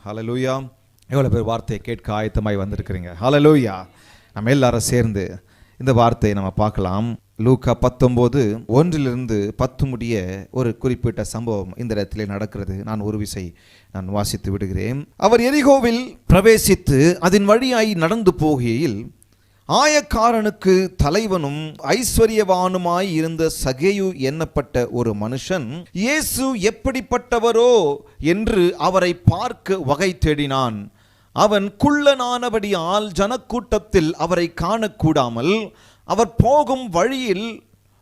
ஹல்லேலூயா. எவ்வளோ பேர் வார்த்தையை கேட்க ஆயத்தமாய் வந்திருக்கிறீங்க? ஹல்லேலூயா. நம்ம எல்லாரும் சேர்ந்து இந்த வார்த்தையை நம்ம பார்க்கலாம். லூக்கா 19:1-10 முடிய ஒரு குறிப்பிட்ட சம்பவம் இந்த இடத்திலே நடக்கிறது. நான் ஒரு விசை வாசித்து விடுகிறேன். அவர் எரிகோவில் பிரவேசித்து அதன் வழியாய் நடந்து போகையில் ஆயக்காரனுக்கு தலைவனும் ஐஸ்வர்யவானுமாய் இருந்த சகேயு எண்ணப்பட்ட ஒரு மனுஷன் இயேசு எப்படிப்பட்டவரோ என்று அவரை பார்க்க வகை தேடினான். அவன் குள்ளனானபடியால் ஜனக்கூட்டத்தில் அவரை காணக்கூடாமல் அவர் போகும் வழியில்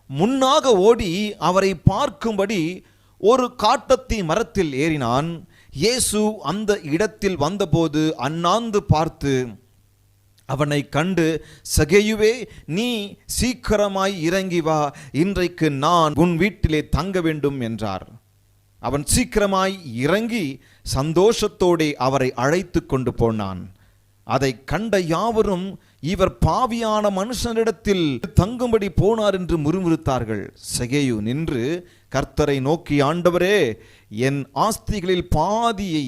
முன்னாக ஓடி அவரை பார்க்கும்படி ஒரு காட்டத்தி மரத்தில் ஏறினான். இயேசு அந்த இடத்தில் வந்தபோது அண்ணாந்து பார்த்து அவனை கண்டு, சகேயுவே, நீ சீக்கிரமாய் இறங்கி வா, இன்றைக்கு நான் உன் வீட்டிலே தங்க வேண்டும் என்றார். அவன் சீக்கிரமாய் இறங்கி சந்தோஷத்தோடு அவரை அழைத்து கொண்டு போனான். அதை கண்ட யாவரும், இவர் பாவியான மனுஷனிடத்தில் தங்கும்படி போனார் என்று முறுமுறுத்தார்கள். சகேயு நின்று கர்த்தரை நோக்கி, ஆண்டவரே, என் ஆஸ்திகளில் பாதியை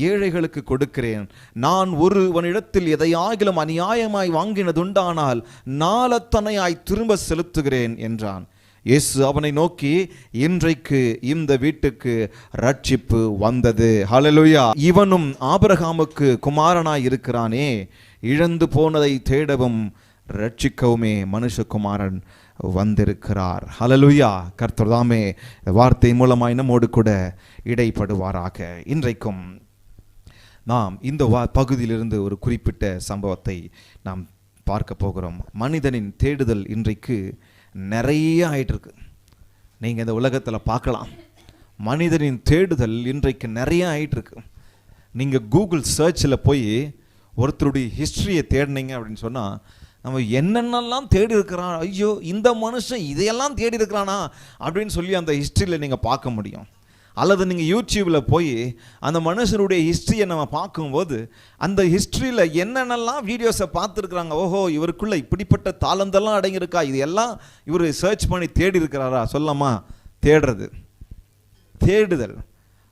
ஏழைகளுக்கு கொடுக்கிறேன். நான் ஒருவனிடத்தில் எதையாகிலும் அநியாயமாய் வாங்கினதுண்டானால் நாலத்தனையாய் திரும்ப செலுத்துகிறேன் என்றான். இயேசு அவனை நோக்கி, இன்றைக்கு இந்த வீட்டுக்கு ரட்சிப்பு வந்தது. ஹல்லேலூயா. இவனும் ஆபிரகாமுக்கு குமாரனாய் இருக்கிறானே. இழந்து போனதை தேடவும் ரட்சிக்கவுமே மனுஷகுமாரன் வந்திருக்கிறார். ஹல்லேலூயா. கர்த்தர் தாமே வார்த்தை மூலமாய் நம்மோடு கூட இடைப்படுவாராக. இன்றைக்கும் நாம் இந்த பகுதியிலிருந்து ஒரு குறிப்பிட்ட சம்பவத்தை நாம் பார்க்க போகிறோம். மனிதனின் தேடுதல் இன்றைக்கு நிறைய ஆயிட்டு இருக்கு. நீங்கள் இந்த உலகத்தில் பார்க்கலாம், மனிதனின் தேடுதல் இன்றைக்கு நிறைய ஆயிட்டு இருக்கு. நீங்கள் கூகுள் சர்ச்சில் போய் ஒருத்தருடைய ஹிஸ்ட்ரியை தேடினீங்க அப்படின்னு சொன்னால், நம்ம என்னென்னலாம் தேடி இருக்கிறான், ஐயோ இந்த மனுஷன் இதையெல்லாம் தேடி இருக்கிறானா அப்படின்னு சொல்லி அந்த ஹிஸ்ட்ரியில் நீங்கள் பார்க்க முடியும். அல்லது நீங்கள் யூடியூப்பில் போய் அந்த மனுஷனுடைய ஹிஸ்ட்ரியை நம்ம பார்க்கும்போது அந்த ஹிஸ்ட்ரியில் என்னென்னலாம் வீடியோஸை பார்த்துருக்குறாங்க, ஓஹோ இவருக்குள்ளே இப்படிப்பட்ட தாளந்தெல்லாம் அடங்கியிருக்கா, இது எல்லாம் இவர் சர்ச் பண்ணி தேடி இருக்கிறாரா சொல்லலாமா? தேடுதல்.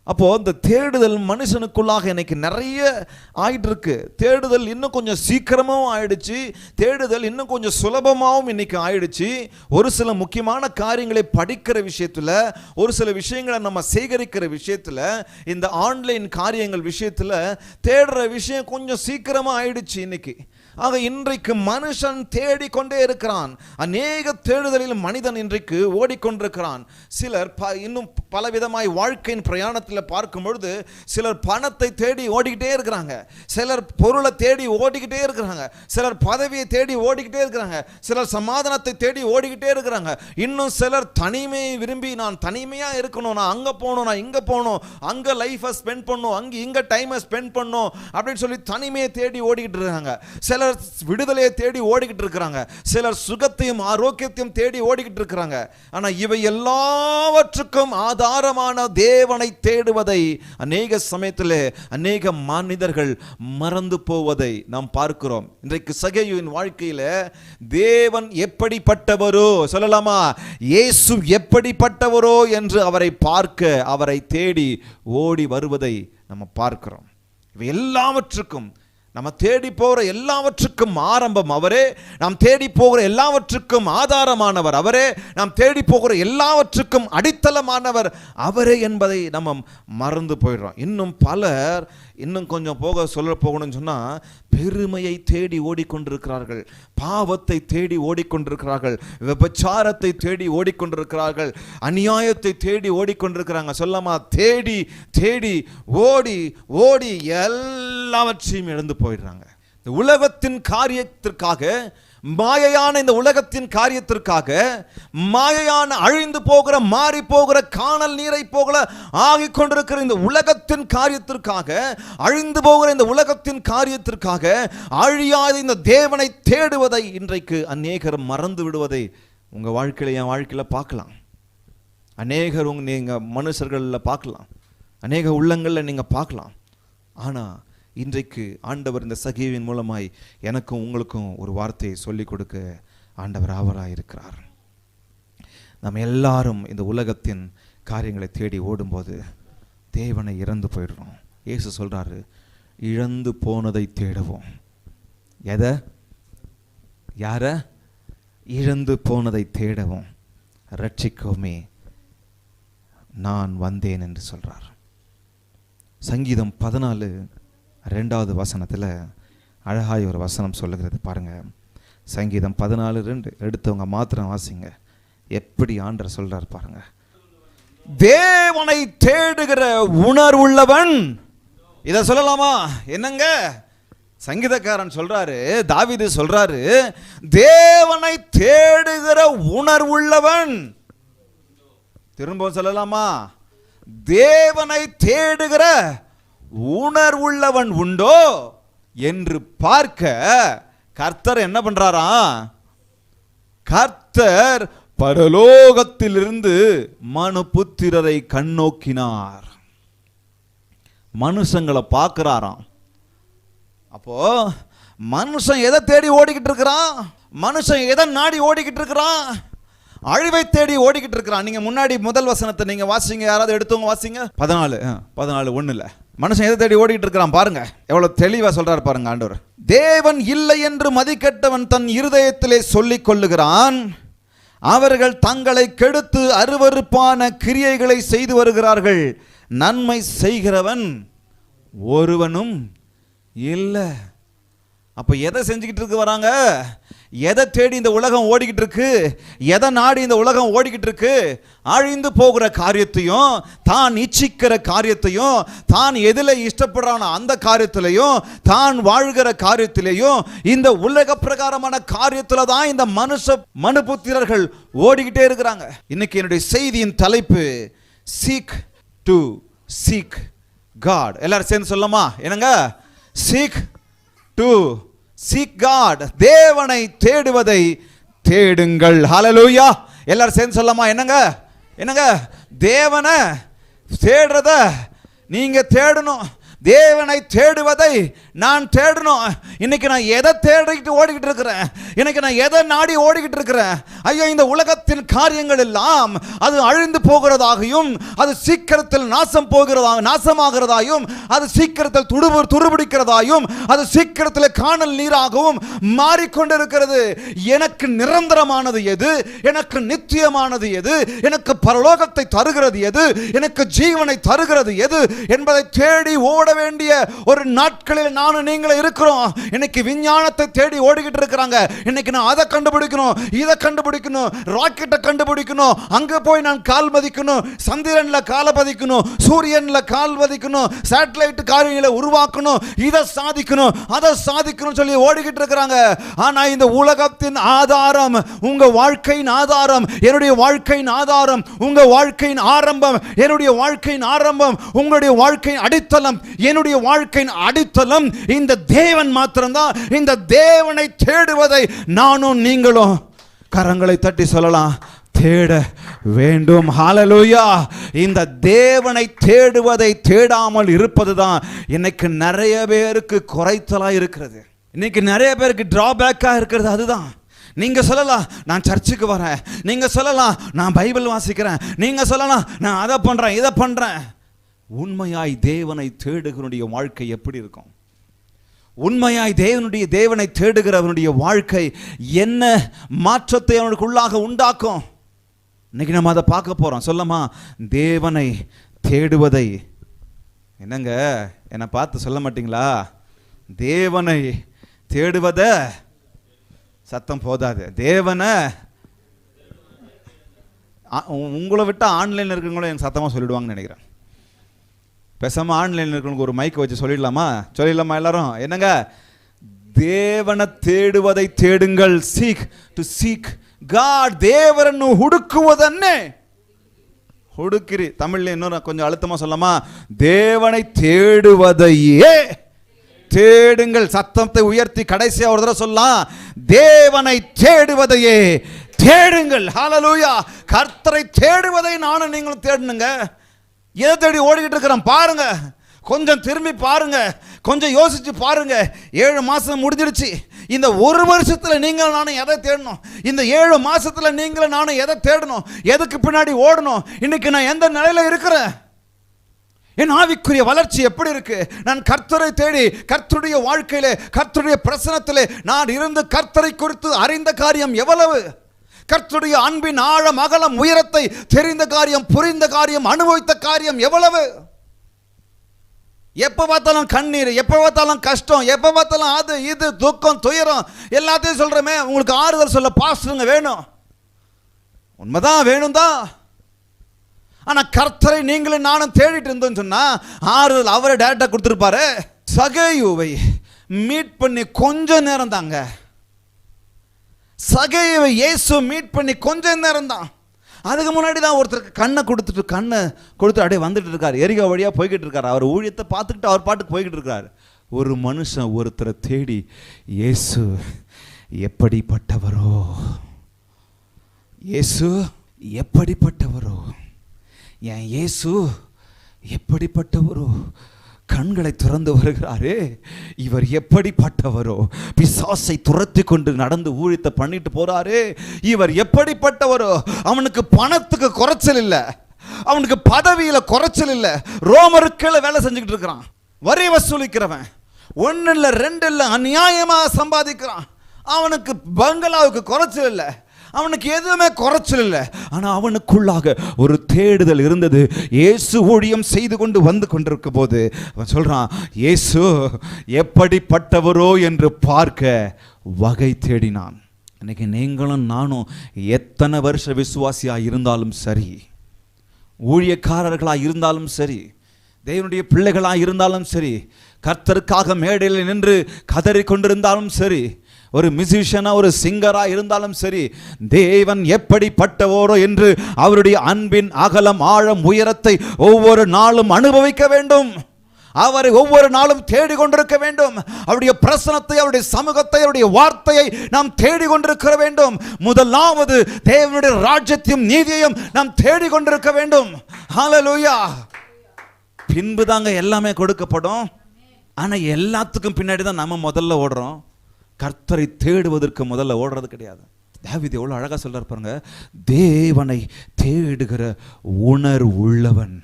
அப்போது இந்த தேடுதல் மனுஷனுக்குள்ளாக இன்னைக்கு நிறைய ஆகிட்டு இருக்கு. தேடுதல் இன்னும் கொஞ்சம் சீக்கிரமாகவும் ஆயிடுச்சு, தேடுதல் இன்னும் கொஞ்சம் சுலபமாகவும் இன்னைக்கு ஆயிடுச்சு. ஒரு சில முக்கியமான காரியங்களை படிக்கிற விஷயத்தில், ஒரு சில விஷயங்களை நம்ம சேகரிக்கிற விஷயத்தில், இந்த ஆன்லைன் காரியங்கள் விஷயத்தில் தேடுற விஷயம் கொஞ்சம் சீக்கிரமாக ஆயிடுச்சு இன்னைக்கு. ஆக இன்றைக்கு மனுஷன் தேடிக்கொண்டே இருக்கிறான். அநேக தேடுதலில் மனிதன் இன்றைக்கு ஓடிக்கொண்டிருக்கிறான். சிலர் இன்னும் பலவிதமாய் வாழ்க்கையின் பிரயாணத்தில் பார்க்கும் பொழுது சிலர் பணத்தை தேடி ஓடிக்கிட்டே இருக்கிறாங்க, சிலர் பொருளை தேடி ஓடிக்கிட்டே இருக்கிறாங்க, சிலர் பதவியை தேடி ஓடிக்கிட்டே இருக்கிறாங்க, சிலர் சமாதானத்தை தேடி ஓடிக்கிட்டே இருக்கிறாங்க. இன்னும் சிலர் தனிமையை விரும்பி, நான் தனிமையாக இருக்கணும், நான் அங்கே போகணும், நான் இங்கே போகணும், அங்கே லைஃபை ஸ்பெண்ட் பண்ணணும், அங்கே இங்கே டைமை ஸ்பெண்ட் பண்ணணும் அப்படின்னு சொல்லி தனிமையை தேடி ஓடிக்கிட்டு இருக்காங்க. சிலர் விடுதலையை தேடி ஓடிக்கிட்டு இருக்கிறாங்க, சிலர் சுகத்தையும் ஆரோக்கியத்தையும் தேடி ஓடிக்கிட்டு இருக்கிறாங்க. ஆனால் இவை எல்லாவற்றுக்கும் ஆதாரமான தேவனை தேடுவதை அநேக சமயத்தில் அநேக மனிதர்கள் மறந்து போவதை நாம் பார்க்கிறோம். இன்றைக்கு சகேயுவின் வாழ்க்கையில் தேவன் எப்படிப்பட்டவரோ சொல்லலாமா, இயேசு எப்படிப்பட்டவரோ என்று அவரை பார்க்க, அவரை தேடி ஓடி வருவதை நம்ம பார்க்கிறோம். இவை எல்லாவற்றுக்கும், நம்ம தேடி போகிற எல்லாவற்றுக்கும் ஆரம்பம் அவரே, நாம் தேடி போகிற எல்லாவற்றுக்கும் ஆதாரமானவர் அவரே, நாம் தேடி போகிற எல்லாவற்றுக்கும் அடித்தளமானவர் அவரே என்பதை நம்ம மறந்து போயிடுறோம். இன்னும் பலர் இன்னும் கொஞ்சம் சொல்ல போகணும்னு சொன்னால் பெருமையை தேடி ஓடிக்கொண்டிருக்கிறார்கள், பாவத்தை தேடி ஓடிக்கொண்டிருக்கிறார்கள், விபச்சாரத்தை தேடி ஓடிக்கொண்டிருக்கிறார்கள், அநியாயத்தை தேடி ஓடிக்கொண்டிருக்கிறாங்க. சொல்லாமா, தேடி தேடி ஓடி ஓடி எல்லாவற்றையும் இழந்து போயிடுறாங்க. இந்த உலகத்தின் காரியத்திற்காக, மாயையான இந்த உலகத்தின் காரியத்திற்காக, மாயையான அழிந்து போகிற, மாறி போகிற, காணல் நீரை போகல ஆகிக் கொண்டிருக்கிற இந்த உலகத்தின் காரியத்திற்காக, அழிந்து போகிற இந்த உலகத்தின் காரியத்திற்காக அழியாத இந்த தேவனை தேடுவதை இன்றைக்கு அநேகர் மறந்து விடுவதை உங்கள் வாழ்க்கையில், என் வாழ்க்கையில் பார்க்கலாம். அநேகர் நீங்கள் மனுஷர்களில் பார்க்கலாம், அநேக உள்ளங்களில் நீங்கள் பார்க்கலாம். ஆனால் இன்றைக்கு ஆண்டவர் இந்த சகேயுவின் மூலமாய் எனக்கும் உங்களுக்கும் ஒரு வார்த்தையை சொல்லிக் கொடுக்க ஆண்டவர் ஆவராக இருக்கிறார். நம்ம எல்லாரும் இந்த உலகத்தின் காரியங்களை தேடி ஓடும்போது தேவனை இறந்து போயிடுறோம். இயேசு சொல்றாரு, இழந்து போனதை தேடுவோம். எதை? யார? இழந்து போனதை தேடவும் ரட்சிக்கவுமே நான் வந்தேன் என்று சொல்றார். சங்கீதம் 14:2 வசனத்தில் அழகாய் ஒரு வசனம் சொல்லுகிறது பாருங்க. சங்கீதம் 14:2 எடுத்தவங்க மாத்திரம் வாசிங்க. எப்படி ஆண்டவர் சொல்றார் பாருங்க. தேவனை தேடுகிற உணர்வுள்ளவன். இதை சொல்லலாமா? என்னங்க சங்கீதக்காரன் சொல்றாரு, தாவீது சொல்றாரு, தேவனை தேடுகிற உணர்வுள்ளவன். திரும்ப சொல்லலாமா? தேவனை தேடுகிற உணர்வுள்ளவன் உண்டோ என்று பார்க்க கர்த்தர் என்ன பண்றாரா? கர்த்தர் பரலோகத்திலிருந்து மனுபுத்திரரை கண்ணோக்கினார். மனுஷங்களை பார்க்கிறாராம். அப்போ மனுஷன் எதை தேடி ஓடிக்கிட்டு இருக்கிறான்? மனுஷன் எதை நாடி ஓடிக்கிட்டு இருக்கிறான்? அழிவை தேடி ஓடிக்கிட்டு இருக்கிறான். நீங்க முன்னாடி முதல் வசனத்தை நீங்க வாசிங்க, யாராவது எடுத்தவங்க வாசிங்க. 14:1 மனுஷன் எதை தேடி ஓடிக்கிட்டு இருக்கிறான் பாருங்க. எவ்வளவு தெளிவா சொல்றாரு பாருங்க ஆண்டவர். தேவன் இல்லை என்று மதிக்கெட்டவன் தன் இருதயத்திலே சொல்லிக் கொள்ளுகிறான். அவர்கள் தங்களை கெடுத்து அருவருப்பான கிரியைகளை செய்து வருகிறார்கள். நன்மை செய்கிறவன் ஒருவனும் இல்லை. அப்ப எதை செஞ்சுக்கிட்டு இருக்கு வராங்க? எதை தேடி இந்த உலகம் ஓடிக்கிட்டு இருக்கு? எதை நாடி இந்த உலகம் ஓடிக்கிட்டு இருக்கு? அழிந்து போகிற காரியத்தையும், தான் இச்சிக்கிற காரியத்தையும், தான் எதில் இஷ்டப்படுறான அந்த காரியத்திலையும், தான் வாழ்கிற காரியத்திலையும், இந்த உலக பிரகாரமான காரியத்தில் தான் இந்த மனுபுத்திரர்கள் ஓடிக்கிட்டே இருக்கிறாங்க. இன்னைக்கு என்னுடைய செய்தியின் தலைப்பு சீக் டு சீக் காட். எல்லாரும் சேர்ந்து சொல்லமா? என்னங்க? Seek to seek God. தேவனை தேடுவதை தேடுங்கள். ஹல்லேலூயா. எல்லாரும் சேர்ந்து சொல்லமா? என்னங்க? என்னங்க? தேவனை தேடுறத நீங்க தேடணும். தேவனை தேடுவதை நான் தேடணும். இன்னைக்கு நான் எதை தேடிக்கிட்டு ஓடிக்கிட்டு இருக்கிறேன்? இன்னைக்கு நான் எதை நாடி ஓடிக்கிட்டு இருக்கிறேன்? ஐயோ, இந்த உலகத்தின் காரியங்கள் எல்லாம் அது அழிந்து போகிறதாகவும், அது சீக்கிரத்தில் நாசமாகிறதாயும், அது சீக்கிரத்தில் துருபிடிக்கிறதாயும், அது சீக்கிரத்தில் காணல் நீராகவும் மாறிக்கொண்டிருக்கிறது. எனக்கு நிரந்தரமானது எது? எனக்கு நித்தியமானது எது? எனக்கு பரலோகத்தை தருகிறது எது? எனக்கு ஜீவனை தருகிறது எது என்பதை தேடி ஓட வேண்டிய ஒரு நாட்களில் நானும் நீங்களும் இருக்கிறோம். இன்னைக்கு விஞ்ஞானத்தை தேடி ஓடிக்கிட்டு இருக்கிறாங்க. இன்னைக்கு நான் அதை கண்டுபிடிக்கணும், இதை கண்டுபிடிக்கணும், ராக்கெட்டை கண்டுபிடிக்கணும், அங்க போய் நான் கால் மதிக்கணும், சந்திரன்ல கால பதிக்கணும், சூரியன்ல கால் பதிக்கணும், சேட்டலைட் காரியங்களை உருவாக்கணும், இதை சாதிக்கணும், அதை சாதிக்கணும் சொல்லி ஓடிக்கிட்டு இருக்கிறாங்க. ஆனா இந்த உலகத்தின் ஆதாரம், உங்க வாழ்க்கையின் ஆதாரம், என்னுடைய வாழ்க்கையின் ஆதாரம், உங்க வாழ்க்கையின் ஆரம்பம், என்னுடைய வாழ்க்கையின் ஆரம்பம், உங்களுடைய வாழ்க்கையின் அடித்தளம், என்னுடைய வாழ்க்கையின் அடித்தளம் இந்த தேவன் மாத்திரம்தான். இந்த தேவனை தேடுவதை நானும் நீங்களும் கரங்களை தட்டி சொல்லலாம், தேட வேண்டும். ஹல்லேலூயா. இந்த தேவனை தேடுவதை தேடாமல் இருப்பதுதான் இன்னைக்கு நிறைய பேருக்கு குறைத்தலா இருக்கிறது. இன்னைக்கு நிறைய பேருக்கு டிராபேக்கா இருக்கிறது அதுதான். நீங்க சொல்லலாம், நான் சர்ச்சுக்கு வரேன். நீங்க சொல்லலாம், நான் பைபிள் வாசிக்கிறேன். நீங்க சொல்லலாம், நான் அதை பண்றேன், இதை பண்றேன். உண்மையாய் தேவனை தேடுகிறவனுடைய வாழ்க்கை எப்படி இருக்கும்? உண்மையாய் தேவனை தேடுகிறவனுடைய வாழ்க்கை என்ன மாற்றத்தை அவனுக்குள்ளாக உண்டாக்கும்? இன்னைக்கு நம்ம அதை பார்க்க போறோம். சொல்லமா, தேவனை தேடுவதை. என்னங்க, என்னை பார்த்து சொல்ல மாட்டீங்களா? தேவனை தேடுவத சத்தம் போதாது. தேவனை உங்களை விட்டு ஆன்லைனில் இருக்கிறவங்களும் எனக்கு சத்தமாக சொல்லிடுவாங்கன்னு நினைக்கிறேன். பேசாமல் ஆன்லைனில் இருக்கிறவங்களுக்கு ஒரு மைக்கை வச்சு சொல்லிடலாமா? எல்லாரும்? என்னங்க? தேவனை தேடுவதை தேடுங்கள். Seek to seek God. தேவரನ್ನು ಹುಡುಕುವುದನ್ನೇ ಹುಡುಕಿರಿ. தமிழ்ல இன்னொரு கொஞ்சம் அழுத்தமாக சொல்லலாமா? தேவனை தேடுவதையே தேடுங்கள். சத்தத்தை உயர்த்தி கடைசியா ஒரு தடவை சொல்லலாம், தேவனை தேடுவதையே தேடுங்கள். ஹல்லேலூயா. கர்த்தரை தேடுவதை நானும் நீங்களும் தேடணுங்க. எதை தேடி ஓடிக்கிட்டு இருக்கிறோம் பாருங்க. கொஞ்சம் திரும்பி பாருங்க, கொஞ்சம் யோசிச்சு பாருங்க. 7 மாசம் முடிஞ்சிருச்சு. இந்த 1 வருஷத்துல நீங்கள் நானும் எதை தேடணும்? இந்த 7 மாசத்துல நீங்களும் நானும் எதை தேடணும்? எதுக்கு பின்னாடி ஓடணும்? இன்னைக்கு நான் எந்த நிலையில இருக்கிறேன்? என் ஆவிக்குரிய வளர்ச்சி எப்படி இருக்கு? நான் கர்த்தரை தேடி கர்த்தருடைய வாழ்க்கையிலே கர்த்தருடைய பிரசனத்திலே நான் இருந்து கர்த்தரை குறித்து அறிந்த காரியம் எவ்வளவு? கர்த்தருடைய அன்பின் ஆழம் அகலம் உயரத்தை தெரிந்த காரியம், புரிந்த காரியம், அனுபவித்த காரியம் எவ்வளவு? எப்போ பார்த்தாலும் கண்ணீர், எப்போ பார்த்தாலும் கஷ்டம், எப்போ பார்த்தாலும் அது இது துக்கம் துயரம் எல்லாத்தையும் சொல்கிறோமே. உங்களுக்கு ஆறுதல் சொல்ல பாஸ்டருங்க வேணும், உண்மைதான் வேணும் தான். ஆனால் கர்த்தரை நீங்களும் நானும் தேடிட்டு இருந்தோம்னு சொன்னால் ஆறுதல் அவரை டேரக்டாக கொடுத்துருப்பாரு. சகேயுவை மீட் பண்ணி கொஞ்ச நேரம் தாங்க. சகேயுவை இயேசு மீட் பண்ணி கொஞ்ச நேரம் தான். அதுக்கு முன்னாடி தான் ஒருத்தருக்கு கண்ணை கொடுத்துட்டு அப்படியே வந்துட்டு இருக்காரு. எரிகோ வழியாக போய்கிட்டு இருக்காரு. அவர் ஊழியத்தை பார்த்துக்கிட்டு அவர் பாட்டுக்கு போய்கிட்டு இருக்காரு. ஒரு மனுஷன் ஒருத்தரை தேடி, இயேசு எப்படிப்பட்டவரோ, இயேசு எப்படிப்பட்டவரோ, என் இயேசு எப்படிப்பட்டவரோ, கண்களை திறந்து வருகிறாரே, இவர் எப்படிப்பட்டவரோ, பிசாசை துரத்தி கொண்டு நடந்து ஊழியத்தை பண்ணிட்டு போறாரே, இவர் எப்படிப்பட்டவரோ. அவனுக்கு பணத்துக்கு குறைச்சல் இல்லை, அவனுக்கு பதவியில குறைச்சல் இல்லை. ரோமருக்குள்ள வேலை செஞ்சுக்கிட்டு இருக்கிறான், வரி வசூலிக்கிறவன், ஒன்னு இல்லை ரெண்டு இல்லை, அநியாயமாக சம்பாதிக்கிறான். அவனுக்கு பங்களாவுக்கு குறைச்சல் இல்லை, அவனுக்கு எதுவுமே குறைச்சல் இல்லை. ஆனால் அவனுக்குள்ளாக ஒரு தேடுதல் இருந்தது. இயேசு ஊழியம் செய்து கொண்டு வந்து கொண்டிருக்க போது அவன் சொல்றான், இயேசு எப்படிப்பட்டவரோ என்று பார்க்க வகை தேடினான். இன்னைக்கு நீங்களும் நானும் எத்தனை வருஷ விசுவாசியாக இருந்தாலும் சரி, ஊழியக்காரர்களாக இருந்தாலும் சரி, தேவனுடைய பிள்ளைகளாக இருந்தாலும் சரி, கர்த்தருக்காக மேடையில் நின்று கதறி கொண்டிருந்தாலும் சரி, ஒரு மியூசிஷியனா ஒரு சிங்கரா இருந்தாலும் சரி, தேவன் எப்படிப்பட்டவரோ என்று அவருடைய அன்பின் அகலம் ஆழம் உயரத்தை ஒவ்வொரு நாளும் அனுபவிக்க வேண்டும். அவரை ஒவ்வொரு நாளும் தேடிக்கொண்டிருக்க வேண்டும். அவருடைய பிரசனத்தை, அவருடைய சமூகத்தை, அவருடைய வார்த்தையை நாம் தேடிக்கொண்டிருக்க வேண்டும். முதலாவது தேவனுடைய ராஜ்யத்தையும் நீதியையும் நாம் தேடிக்கொண்டிருக்க வேண்டும். ஹல்லேலூயா. பின்பு தாங்க எல்லாமே கொடுக்கப்படும். ஆனா எல்லாத்துக்கும் பின்னாடி தான் நம்ம முதல்ல ஓடுறோம். கர்த்தரை தேடுவதற்கு முதல்ல ஓடுறது கிடையாது. தாவீது எவ்வளவு அழகா சொல்றார் பாருங்க, தேவனை தேடுகிற உணர்வுள்ளவன்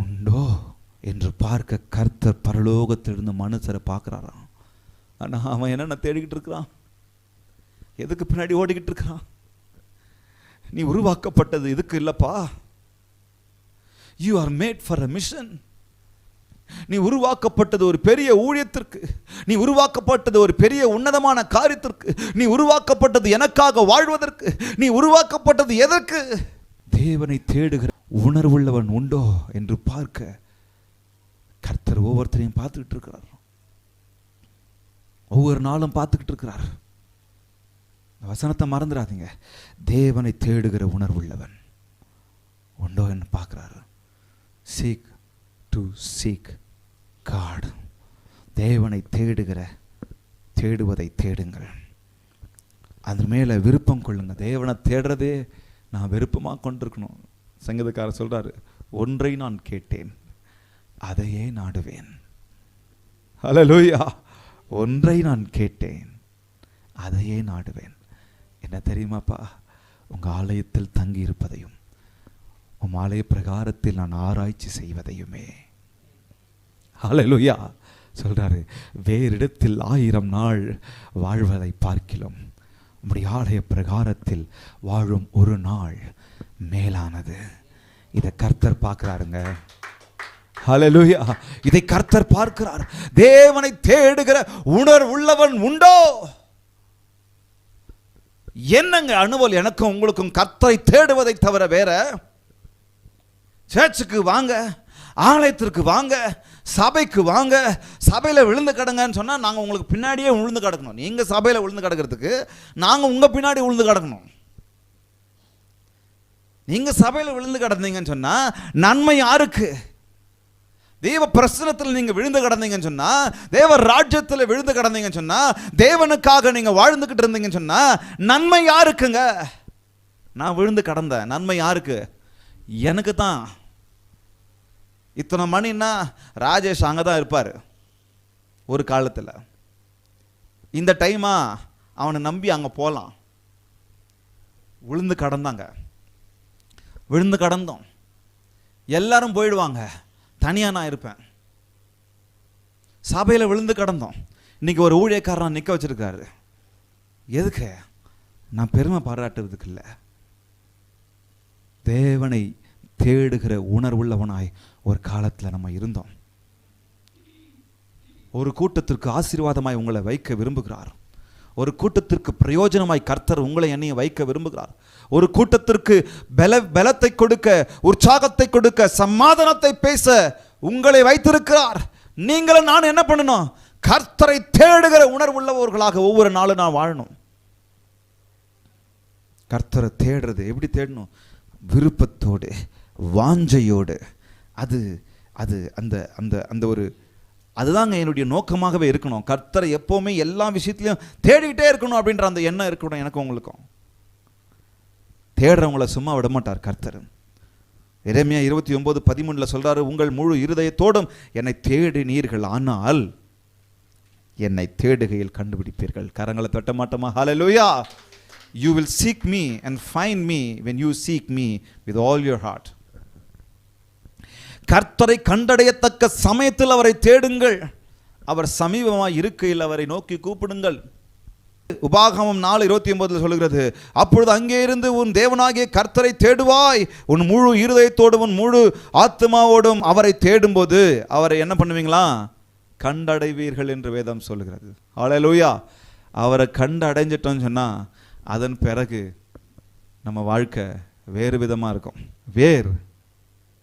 உண்டோ என்று பார்க்க கர்த்தர் பரலோகத்திலிருந்து மனுஷரை பார்க்கிறாராம். ஆனா அவன் என்னென்ன தேடிக்கிட்டு இருக்கிறான்? எதுக்கு பின்னாடி ஓடிக்கிட்டு இருக்கிறான்? நீ உருவாக்கப்பட்டது இதுக்கு இல்லப்பா. You are made for a mission. நீ உருவாக்கப்பட்டது ஒரு பெரிய ஊழியத்திற்கு, நீ உருவாக்கப்பட்டது ஒரு பெரிய உன்னதமான காரியத்திற்கு, நீ உருவாக்கப்பட்டது எனக்காக வாழ்வதற்கு, நீ உருவாக்கப்பட்டது எதற்கு? தேவனை தேடுகிற உணர்வுள்ளவன் உண்டோ என்று பார்க்க கர்த்தர் ஒவ்வொருத்தரையும் பார்த்துக்கிட்டு இருக்கிறார். ஒவ்வொரு நாளும் பார்த்துக்கிட்டு இருக்கிறார். வசனத்தை மறந்துடாதீங்க. தேவனை தேடுகிற உணர்வுள்ளவன் உண்டோ என்று பார்க்கிறார். Seek to seek God. தேவனை தேடுவதை தேடுங்கள். அது மேலே விருப்பம் கொள்ளுங்க. தேவனை தேடுறதே நான் விருப்பமாக கொண்டிருக்கணும். சங்கீதக்காரர் சொல்றாரு, ஒன்றை நான் கேட்டேன் அதையே நாடுவேன். ஹல்லேலூயா. ஒன்றை நான் கேட்டேன் அதையே நாடுவேன். என்ன தெரியுமாப்பா? உங்க ஆலயத்தில் தங்கி இருப்பதையும் உம் ஆலய பிரகாரத்தில் நான் ஆராய்ச்சி செய்வதையுமே. ஹல்லேலூயா. சொல்றாரு, வேறிடத்தில் 1000 நாள் வாழ்வதை பார்க்கிலும் உம்முடைய ஆலய பிரகாரத்தில் வாழும் ஒரு நாள் மேலானது. இதை கர்த்தர் பார்க்கிறாருங்க. ஹல்லேலூயா. இதை கர்த்தர் பார்க்கிறார். தேவனை தேடுகிற உணர்வுள்ளவன் உண்டோ? என்னங்க அனுபவம் எனக்கும் உங்களுக்கும் கர்த்தரை தேடுவதை தவிர வேற? சர்ச்சுக்கு வாங்க, ஆலயத்திற்கு வாங்க, சபைக்கு வாங்க, சபையில் விழுந்து கிடங்கன்னு சொன்னால் நாங்கள் உங்களுக்கு பின்னாடியே விழுந்து கிடக்கணும். நீங்கள் சபையில் விழுந்து கிடக்கிறதுக்கு நாங்கள் உங்கள் பின்னாடி விழுந்து கிடக்கணும். நீங்கள் சபையில் விழுந்து கிடந்தீங்கன்னு சொன்னால் நன்மை யாருக்கு? தேவ பிரசனத்தில் நீங்கள் விழுந்து கிடந்தீங்கன்னு சொன்னால், தேவ ராஜ்யத்தில் விழுந்து கிடந்தீங்கன்னு சொன்னால், தேவனுக்காக நீங்கள் வாழ்ந்துக்கிட்டு இருந்தீங்கன்னு சொன்னால் நன்மை யாருக்குங்க? நான் விழுந்து கிடந்தேன், நன்மை யாருக்கு? எனக்கு தான். இத்தனை மணின்னா ராஜேஷ் அங்கே தான் இருப்பார் ஒரு காலத்தில். இந்த டைமா அவனை நம்பி அங்கே போகலாம். விழுந்து கடந்தோம். எல்லாரும் போயிடுவாங்க, தனியாக நான் இருப்பேன். சபையில் விழுந்து கிடந்தோம், இன்னைக்கு ஒரு ஊழியக்காரன் நிற்க வச்சிருக்காரு. எதுக்கு? நான் பெருமை பாராட்டுறதுக்கு இல்லை, தேவனை தேடுகிற உணர்வுள்ளவனாய் ஒரு காலத்தில் நம்ம இருந்தோம். ஒரு கூட்டத்திற்கு ஆசீர்வாதமாய் உங்களை வைக்க விரும்புகிறார். ஒரு கூட்டத்திற்கு பிரயோஜனமாய் கர்த்தர் உங்களை என்னையும் வைக்க விரும்புகிறார். ஒரு கூட்டத்திற்கு பலத்தை கொடுக்க, உற்சாகத்தை கொடுக்க, சமாதானத்தை பேச உங்களை வைத்திருக்கிறார். நீங்களும் நான் என்ன பண்ணணும்? கர்த்தரை தேடுகிற உணர்வுள்ளவர்களாக ஒவ்வொரு நாளும் நான் வாழணும். கர்த்தரை தேடுறது எப்படி தேடணும்? விருப்பத்தோடு, வாஞ்சையோடு. அது அது அந்த அந்த அந்த ஒரு அதுதாங்க என்னுடைய நோக்கமாகவே இருக்கணும். கர்த்தரை எப்போவுமே எல்லா விஷயத்துலையும் தேடிக்கிட்டே இருக்கணும் அப்படின்ற அந்த எண்ணம் இருக்கணும் எனக்கும் உங்களுக்கும். தேடுறவங்கள சும்மா விட மாட்டார் கர்த்தர். எரேமியா 29:13 சொல்றாரு, உங்கள் முழு இருதயத்தோடும் என்னை தேடினீர்கள், ஆனால் என்னை தேடுகையில் கண்டுபிடிப்பீர்கள். கரங்களை தொட்ட மாட்டோமா? ஹல்லேலூயா. You will seek me and find me when you seek me with all your heart. கர்த்தரை கண்டடையத்தக்க சமயத்தில் அவரை தேடுங்கள், அவர் சமீபமாய் இருக்கையில் அவரை நோக்கி கூப்பிடுங்கள். உபாகமம் 4:29 சொல்கிறது, அப்பொழுது அங்கே இருந்து உன் தேவனாகிய கர்த்தரை தேடுவாய், உன் முழு இருதயத்தோடும் உன் முழு ஆத்மாவோடும் அவரை தேடும்போது அவரை என்ன பண்ணுவீங்களா? கண்டடைவீர்கள் என்று வேதம் சொல்லுகிறது. ஹல்லேலூயா. அவரை கண்டு அடைஞ்சிட்டோம்னு சொன்னால் அதன் பிறகு நம்ம வாழ்க்கை வேறு விதமாக இருக்கும். வேர்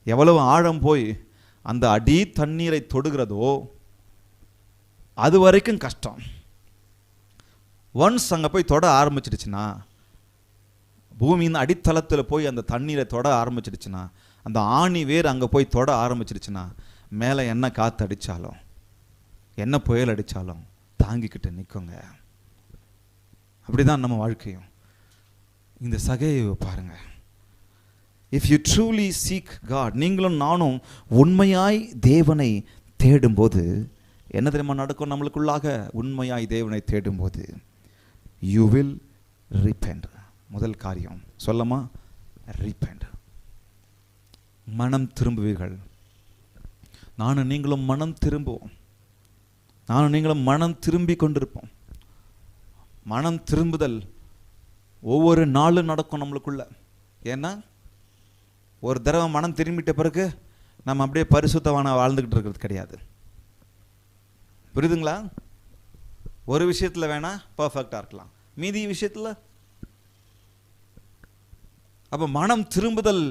எவ்வளவு ஆழம் போய் அந்த அடி தண்ணீரை தொடுகிறதோ அது வரைக்கும் கஷ்டம். ஒன்ஸ் அங்கே போய் தொட ஆரம்பிச்சிடுச்சுன்னா, பூமியின் அடித்தளத்தில் போய் அந்த தண்ணீரை தொட ஆரம்பிச்சிடுச்சுன்னா, அந்த ஆணி வேர் அங்கே போய் தொட ஆரம்பிச்சிடுச்சுன்னா, மேலே என்ன காற்று அடித்தாலும் என்ன புயல் அடித்தாலும் தாங்கிக்கிட்டு நிற்குங்க. அப்படிதான் நம்ம வாழ்க்கையும். இந்த சகேயுவை பாருங்க. If you truly seek God, நீங்களும் நானும் உண்மையாய் தேவனை தேடும்போது என்ன தெரியுமா நடக்கும்? நம்மளுக்குள்ளாக உண்மையாய் தேவனை தேடும்போது யூ வில் ரிப்பெண்ட். முதல் காரியம் சொல்லமா? ரிப்பெண்ட். மனம் திரும்புவீர்கள். நானும் நீங்களும் மனம் திரும்புவோம். நானும் நீங்களும் மனம் திரும்பி கொண்டிருப்போம். மனம் திரும்புதல் ஒவ்வொரு நாளும் நடக்கும் நம்மளுக்குள்ள. ஏன்னா ஒரு தடவை மனம் திரும்பிட்ட பிறகு நம்ம அப்படியே பரிசுத்தமான வாழ்ந்துக்கிட்டு இருக்கிறது கிடையாது. புரியுதுங்களா? ஒரு விஷயத்தில் வேணா பர்ஃபெக்டாக இருக்கலாம், மீதி விஷயத்தில். அப்போ மனம் திரும்புதல்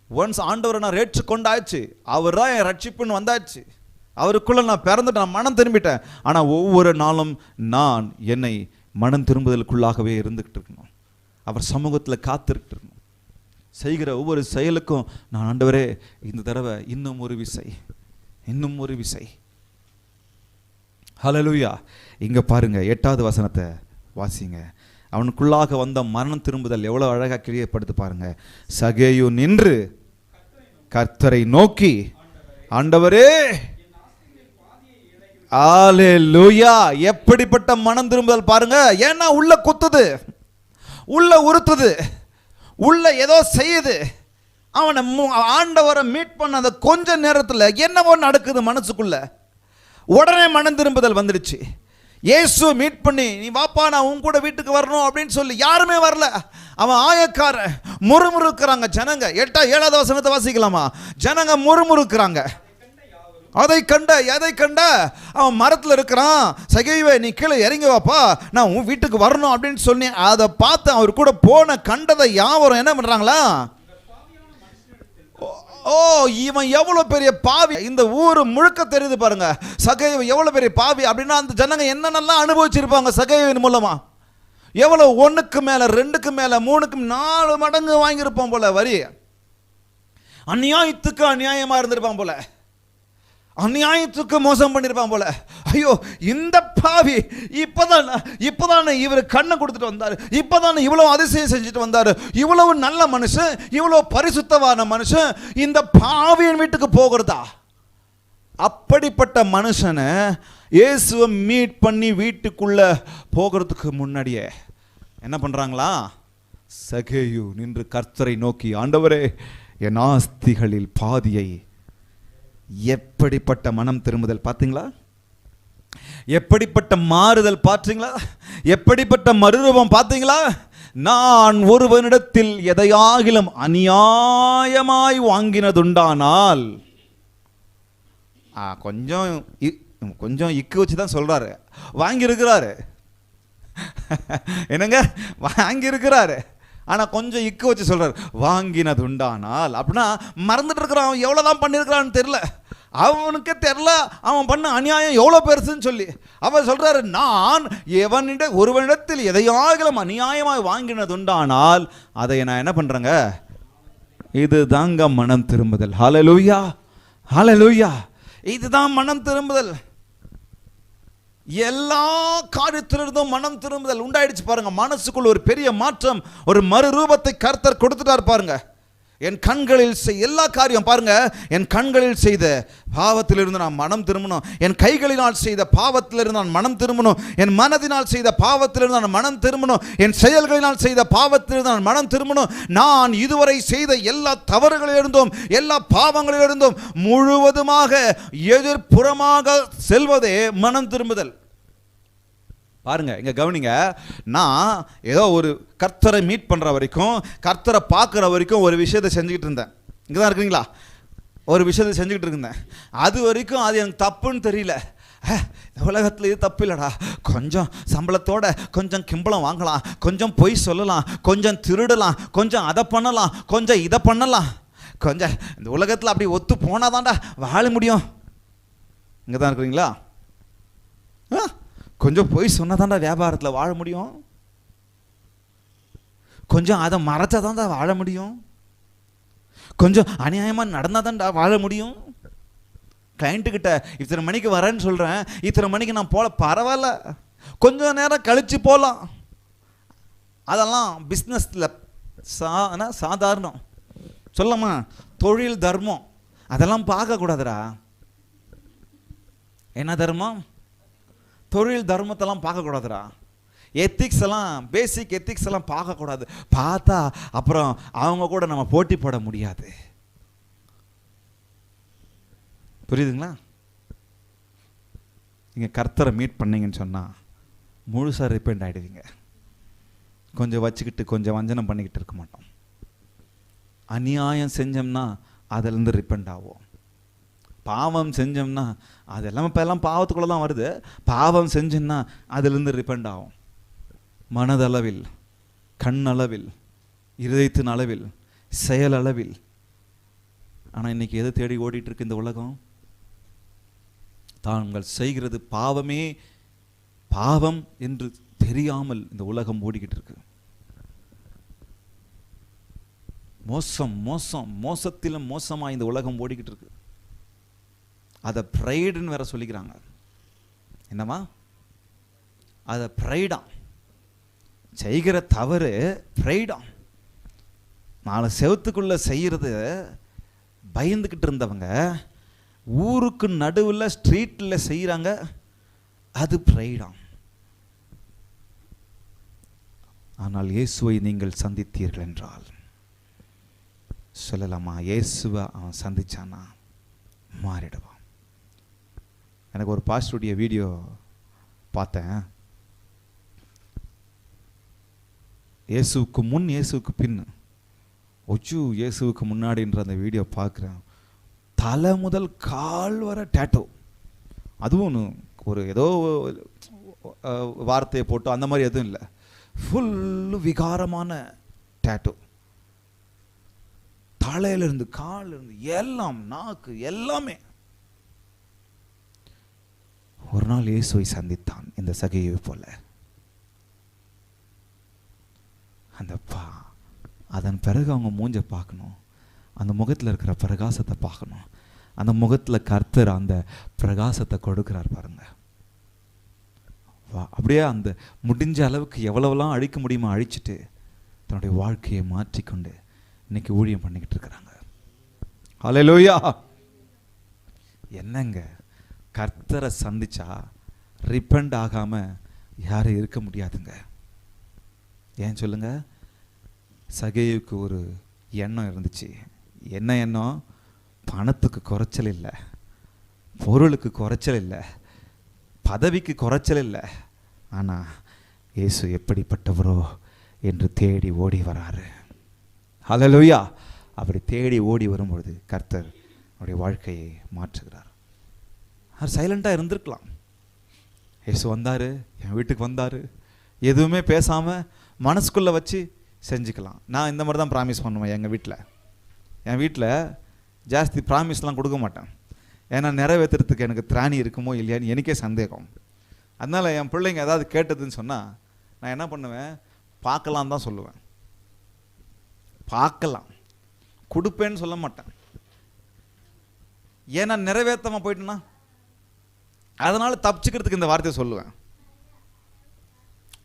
ஒன்ஸ் ஆண்டவரை நான் ஏற்றுக்கொண்டாச்சு, அவர் தான் என் ரட்சிப்புன்னு வந்தாச்சு, அவருக்குள்ள நான் பிறந்துட்டு நான் மனம் திரும்பிட்டேன். ஆனால் ஒவ்வொரு நாளும் நான் என்னை மனம் திரும்புதலுக்குள்ளாகவே இருந்துக்கிட்டு இருக்கணும். அவர் சமூகத்தில் காத்திருக்கிட்டு இருக்கணும். செய்கிற ஒவ்வொரு செயலுக்கும் நான் ஆண்டவரே இந்த தடவை இன்னும் ஒரு விசை, இன்னும் ஒரு விசை. ஹல்லேலூயா. இங்கே பாருங்க 8வது வசனத்தை வாசிங்க. அவனுக்குள்ளாக வந்த மனம் திரும்புதல் எவ்வளோ அழகாக கிரியப்படுத்து பாருங்க. சகேயு நின்று கர்த்தரை நோக்கி, ஆண்டவரே. ஹல்லேலூயா. எப்படிப்பட்ட மனம் திரும்புதல் பாருங்க. ஏன்னா உள்ள குத்துது, உள்ள உறுத்துது, உள்ள ஏதோ செய்யுது. அவனை ஆண்டவரை மீட் பண்ண அந்த கொஞ்ச நேரத்தில் என்னவோ நடக்குது மனசுக்குள்ள. உடனே மனம் திரும்புதல் வந்துடுச்சு. இயேசு மீட் பண்ணி, நீ வாப்பா நான் உன் கூட வீட்டுக்கு வரணும் அப்படின்னு சொல்லி யாருமே வரல. அவன் ஆயக்காரன், முறுமுறுக்கிறாங்க ஜனங்க. 7வது வசனத்தை வாசிக்கலாமா? ஜனங்க முறுமுறுக்கிறாங்க. அதை கண்ட அவன் மரத்தில் இருக்கிறான். சகேயுவே நீ கீழே இறங்கி வாப்பா, நான் உன் வீட்டுக்கு வரணும் அப்படின்னு சொன்னேன். அதை பார்த்து அவர் கூட போன கண்டதை யாவரும் என்ன பண்றாங்களா? ஓ, இவன் எவ்வளோ பெரிய பாவி, இந்த ஊர் முழுக்க தெரியுது பாருங்க சகேயு எவ்வளோ பெரிய பாவி அப்படின்னா. அந்த ஜனங்க என்னென்னலாம் அனுபவிச்சிருப்பாங்க சகேயுவின் மூலமா. எவ்வளோ 1க்கு மேலே 2க்கு மேலே 3க்கு 4 மடங்கு வாங்கியிருப்பான் போல வரி. அநியாயத்துக்கு அநியாயமாக இருந்திருப்பான் போல, அநியாயத்துக்கு மோசம் பண்ணியிருப்பான் போல. ஐயோ இந்த பாவி இப்போதான் இவர் கண்ணை கொடுத்துட்டு வந்தார், இப்போதான் இவ்வளோ அதிசயம் செஞ்சுட்டு வந்தார், இவ்வளவு நல்ல மனுஷன், இவ்வளோ பரிசுத்தமான மனுஷன், இந்த பாவியின் வீட்டுக்கு போகிறதா? அப்படிப்பட்ட மனுஷனை இயேசுவை மீட் பண்ணி வீட்டுக்குள்ள போகிறதுக்கு முன்னாடியே என்ன பண்றாங்களா? சகேயு நின்று கர்த்தரை நோக்கி, ஆண்டவரே என் ஆஸ்திகளில் பாதியை. எப்படிப்பட்ட மனம் திரும்புதல் பார்த்தீங்களா? எப்படிப்பட்ட மாறுதல் பார்த்தீங்களா? எப்படிப்பட்ட மறுரூபம் பார்த்தீங்களா? நான் ஒருவனிடத்தில் எதையாகிலும் அநியாயமாய் வாங்கினதுண்டானால், கொஞ்சம் இக்கு வச்சு தான் சொல்றாரு, வாங்கியிருக்கிறாரு. என்னங்க, வாங்கியிருக்கிறாரு, ஆனா கொஞ்சம் இக்கு வச்சு சொல்றாரு வாங்கினது உண்டானால். அப்படின்னா மறந்துட்டு இருக்கிறான், அவன் எவ்வளவுதான் பண்ணியிருக்கிறான்னு தெரியல, அவனுக்கே தெரியல அவன் பண்ண அநியாயம் எவ்வளோ பெருசுன்னு சொல்லி. அவன் சொல்றாரு, நான் ஒருவனிடத்தில் எதையாகிலும் அநியாயமாய் வாங்கினது உண்டானால் அதை நான் என்ன பண்றேங்க, இது தாங்க மனம் திரும்புதல். ஹல்லேலூயா, ஹல்லேலூயா. இதுதான் மனம் திரும்புதல். எல்லா காரியத்திலிருந்தும் மனம் திரும்புதல் உண்டாயிடுச்சு பாருங்க. மனசுக்குள்ள ஒரு பெரிய மாற்றம், ஒரு மறுரூபத்தை கர்த்தர் கொடுத்துட்டார் பாருங்க. என் கண்களில் எல்லா காரியம் பாருங்க, என் கண்களில் செய்த பாவத்திலிருந்து நான் மனம் திரும்பணும், என் கைகளினால் செய்த பாவத்திலிருந்து நான் மனம் திரும்பணும், என் மனதினால் செய்த பாவத்திலிருந்து நான் மனம் திரும்பணும், என் செயல்களினால் செய்த பாவத்திலிருந்து நான் மனம் திரும்பணும். நான் இதுவரை செய்த எல்லா தவறுகளிலிருந்தும் எல்லா பாவங்களிலிருந்தும் முழுவதுமாக எதிர்ப்புறமாக செல்வதே மனம் திரும்புதல். பாருங்க, இங்க கவனிங்க. நான் ஏதோ ஒரு கர்த்தரை மீட் பண்ற வரைக்கும், கர்த்தரை பார்க்குற வரைக்கும் ஒரு விஷயத்தை செஞ்சுக்கிட்டு இருந்தேன். இங்கே தான் இருக்கிறீங்களா? ஒரு விஷயத்தை செஞ்சுக்கிட்டு இருந்தேன். அது வரைக்கும் அது எனக்கு தப்புன்னு தெரியல. உலகத்தில் இது தப்பு இல்லைடா, கொஞ்சம் சம்பளத்தோட கொஞ்சம் கிம்பளம் வாங்கலாம், கொஞ்சம் பொய் சொல்லலாம், கொஞ்சம் திருடலாம், கொஞ்சம் அதை பண்ணலாம், கொஞ்சம் இதை பண்ணலாம், கொஞ்சம் இந்த உலகத்தில் அப்படி ஒத்து போனாதான்டா வாழ முடியும். இங்கே தான் இருக்கிறீங்களா? கொஞ்சம் பொய் சொன்னதாண்டா வியாபாரத்தில் வாழ முடியும், கொஞ்சம் அதை மறைச்சாதான்டா வாழ முடியும், கொஞ்சம் அநியாயமாக நடந்தாதான்டா வாழ முடியும். கிளைண்ட்டுக்கிட்ட இத்தனை மணிக்கு வரேன்னு சொல்கிறேன், இத்தனை மணிக்கு நான் போல, பரவாயில்ல கொஞ்சம் நேரம் கழித்து போகலாம். அதெல்லாம் பிஸ்னஸில் சாதாரணம். சொல்லமா தொழில் தர்மம், அதெல்லாம் பார்க்கக்கூடாதுடா. என்ன தர்மம்? தொழில் தர்மத்தெல்லாம் பார்க்கக்கூடாதுடா. எத்திக்ஸ் எல்லாம், பேசிக் எத்திக்ஸ் எல்லாம் பார்க்கக்கூடாது. பார்த்தா அப்புறம் அவங்க கூட நம்ம போட்டி போட முடியாது. புரியுதுங்களா? நீங்கள் கர்த்தரை மீட் பண்ணீங்கன்னு சொன்னால் முழுசாக ரிப்பெண்ட் ஆகிடுவீங்க. கொஞ்சம் வச்சுக்கிட்டு கொஞ்சம் வஞ்சனம் பண்ணிக்கிட்டு இருக்க மாட்டோம். அநியாயம் செஞ்சோம்னா அதிலேருந்து ரிப்பெண்ட் ஆகும். பாவம் செஞ்சோம்னா அதெல்லாம் இப்போ எல்லாம் பாவத்துக்குள்ளே தான் வருது. பாவம் செஞ்சோம்னா அதிலிருந்து ரிப்பெண்ட் ஆகும். மனதளவில், கண்ணளவில், இருதயத்தின் அளவில், செயலளவில். ஆனால் இன்னைக்கு எது தேடி ஓடிட்டு இருக்கு இந்த உலகம்? தாங்கள் செய்கிறது பாவமே பாவம் என்று தெரியாமல் இந்த உலகம் ஓடிக்கிட்டு இருக்கு. மோசம் மோசம் மோசத்திலும் மோசமாக இந்த உலகம் ஓடிக்கிட்டு இருக்கு. அதை ப்ரைடுன்னு வேற சொல்லிக்கிறாங்க. என்னம்மா? அதை ப்ரைடா செய்கிற தவறு ப்ரைடா. நாலு செவத்துக்குள்ள செய்கிறது பயந்துக்கிட்டு இருந்தவங்க ஊருக்கு நடுவில் ஸ்ட்ரீட்டில் செய்கிறாங்க, அது ப்ரைடா. ஆனால் இயேசுவை நீங்கள் சந்தித்தீர்கள் என்றால் சொல்லலாமா? இயேசுவை அவன் சந்திச்சானா மாறிடுவான். எனக்கு ஒரு பாஸ்டருடைய வீடியோ பார்த்தேன். இயேசுவுக்கு முன் இயேசுவுக்கு பின், இயேசுவுக்கு முன்னாடின்ற அந்த வீடியோ பார்க்குறேன். தலை முதல் கால் வர டேட்டோ. அதுவும் ஒரு ஏதோ வார்த்தையை போட்டு அந்த மாதிரி எதுவும் இல்லை, ஃபுல்லு விகாரமான டேட்டோ. தலையிலிருந்து காலிலிருந்து எல்லாம், நாக்கு எல்லாமே. ஒரு நாள் இயேசுவை சந்தித்தான் இந்த சகையை போல. அதன் பிறகு அவங்க மூஞ்ச பார்க்கணும், அந்த முகத்தில் இருக்கிற பிரகாசத்தை பார்க்கணும். அந்த முகத்தில் கர்த்தர் அந்த பிரகாசத்தை கொடுக்கிறார் பாருங்க. அப்படியே அந்த முடிஞ்ச அளவுக்கு எவ்வளவெல்லாம் அழிக்க முடியுமோ அழிச்சிட்டு தன்னுடைய வாழ்க்கையை மாற்றிக்கொண்டு இன்னைக்கு ஊழியம் பண்ணிக்கிட்டு இருக்கிறாங்க. ஹல்லேலூயா. என்னங்க, கர்த்தரை சந்திச்சா ரிப்பெண்ட் ஆகாம யாரும் இருக்க முடியாதுங்க. ஏன் சொல்லுங்க? சகேயுக்கு ஒரு எண்ணம் இருந்துச்சு, என்ன எண்ணம்? பணத்துக்கு குறைச்சல் இல்லை, பொருளுக்கு குறைச்சல் இல்லை, பதவிக்கு குறைச்சல் இல்லை. ஆனால் இயேசு எப்படிப்பட்டவரோ என்று தேடி ஓடி வராரு. ஹல்லேலூயா. அப்படி தேடி ஓடி வரும்பொழுது கர்த்தர் அவருடைய வாழ்க்கையை மாற்றுகிறார். அவர் சைலண்டாக இருந்திருக்கலாம். இயேசு வந்தார், என் வீட்டுக்கு வந்தார், எதுவுமே பேசாமல் மனசுக்குள்ளே வச்சு செஞ்சுக்கலாம். நான் இந்த மாதிரி தான் ப்ராமிஸ் பண்ணுவேன். என் வீட்டில் ஜாஸ்தி ப்ராமிஸ்லாம் கொடுக்க மாட்டேன். ஏன்னா நிறைவேற்றுறதுக்கு எனக்கு திராணி இருக்குமோ இல்லையான்னு எனக்கே சந்தேகம். அதனால் என் பிள்ளைங்க ஏதாவது கேட்டதுன்னு சொன்னால் நான் என்ன பண்ணுவேன்? பார்க்கலாம் தான் சொல்லுவேன். பார்க்கலாம், கொடுப்பேன்னு சொல்ல மாட்டேன். ஏன்னா நிறைவேற்றாமல் போயிட்டுனா அதனால் தப்பிச்சுக்கிறதுக்கு இந்த வார்த்தையை சொல்லுவேன்.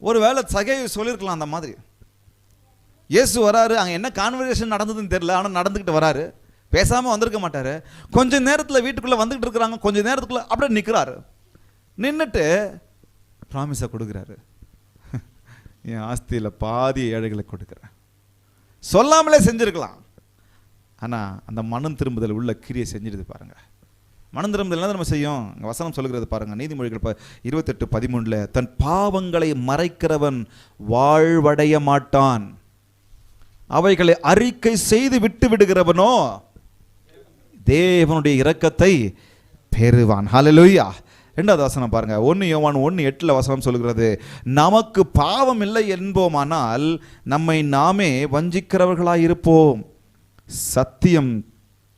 ஒரு வேளை சகேயு சொல்லியிருக்கலாம் அந்த மாதிரி. இயேசு வராரு, அங்கே என்ன கான்வர்சேஷன் நடந்ததுன்னு தெரியல, ஆனால் நடந்துக்கிட்டு வராரு. பேசாமல் வந்திருக்க மாட்டார். கொஞ்சம் நேரத்தில் வீட்டுக்குள்ளே வந்துக்கிட்டு இருக்கிறாங்க, கொஞ்சம் நேரத்துக்குள்ளே அப்படியே நிற்கிறாரு. நின்றுட்டு ப்ராமிஸை கொடுக்குறாரு, என் ஆஸ்தியில் பாதி ஏழைகளை கொடுக்குறேன். சொல்லாமலே செஞ்சுருக்கலாம். ஆனால் அந்த மனம் திரும்புதல் உள்ள கிரியை செஞ்சிடுது பாருங்க. மனம் திரும்புதல் என்ன நம்ம செய்யும்? அங்கே வசனம் சொல்லுகிறது பாருங்க, நீதிமொழிகள் 28:13, தன் பாவங்களை மறைக்கிறவன் வாழ்வடைய மாட்டான், அவைகளை அறிக்கை செய்து விட்டு விடுகிறவனோ தேவனுடைய இரக்கத்தை பெறுவான். ஹல்லேலூயா. 2வது வசனம் பாருங்க, 1 யோவான் 1:8 வசனம் சொல்லுகிறது, நமக்கு பாவம் இல்லை என்போமானால் நம்மை நாமே வஞ்சிக்கிறவர்களாயிருப்போம், சத்தியம்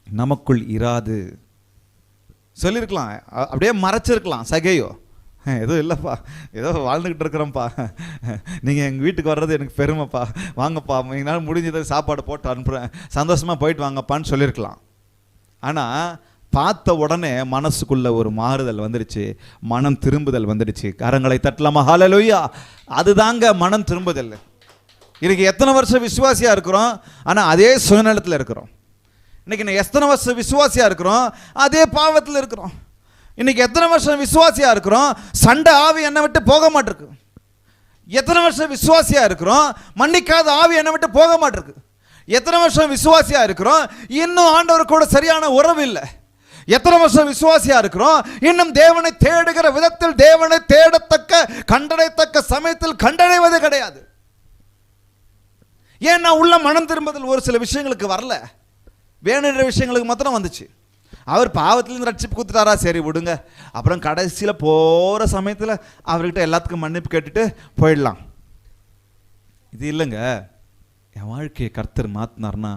நமக்குள் இராது. சொல்லியிருக்கலாம், அப்படியே மறைச்சிருக்கலாம் சகேயோ. எதுவும் இல்லைப்பா, ஏதோ வாழ்ந்துக்கிட்டு இருக்கிறோம்ப்பா, நீங்கள் எங்கள் வீட்டுக்கு வர்றது எனக்கு பெருமைப்பா, வாங்கப்பா, எங்களால் முடிஞ்சதை சாப்பாடு போட்டு அனுப்புகிறேன், சந்தோஷமாக போயிட்டு வாங்கப்பான்னு சொல்லியிருக்கலாம். ஆனால் பார்த்த உடனே மனசுக்குள்ள ஒரு மாறுதல் வந்துடுச்சு, மனம் திரும்புதல் வந்துடுச்சு. கரங்களை தட்டலாமா? ஹல்லேலூயா. அதுதாங்க மனம் திரும்புதல். இன்னைக்கு எத்தனை வருஷம் விசுவாசியாக இருக்கிறோம், ஆனால் அதே சுயநலத்தில் இருக்கிறோம். இன்னைக்கு எத்தனை வருஷம் விசுவாசியாக இருக்கிறோம், அதே பாவத்தில் இருக்கிறோம். இன்னைக்கு எத்தனை வருஷம் விசுவாசியா இருக்கிறோம், சண்டை ஆவி என்னை விட்டு போக மாட்டிருக்கு. எத்தனை வருஷம் விசுவாசியா இருக்கிறோம், மன்னிக்காத ஆவி என்னை விட்டு போக மாட்டிருக்கு. எத்தனை வருஷம் விசுவாசியா இருக்கிறோம், இன்னும் ஆண்டவர் கூட சரியான உறவு இல்லை. எத்தனை வருஷம் விசுவாசியா இருக்கிறோம், இன்னும் தேவனை தேடுகிற விதத்தில் தேவனை தேடத்தக்க கண்டடையத்தக்க சமயத்தில் கண்டடைவது கிடையாது. ஏன்னா உள்ள மனம் திரும்புதல் ஒரு சில விஷயங்களுக்கு வரல, வேணுன்ற விஷயங்களுக்கு மாத்திரம் வந்துச்சு. அவர் பாவத்திலேருந்து ரட்சிப்பு கொடுத்துட்டாரா, சரி விடுங்க. அப்புறம் கடைசியில் போகிற சமயத்தில் அவர்கிட்ட எல்லாத்துக்கும் மன்னிப்பு கேட்டுட்டு போயிடலாம். இது இல்லைங்க. என் வாழ்க்கையை கர்த்தர் மாற்றினார்னா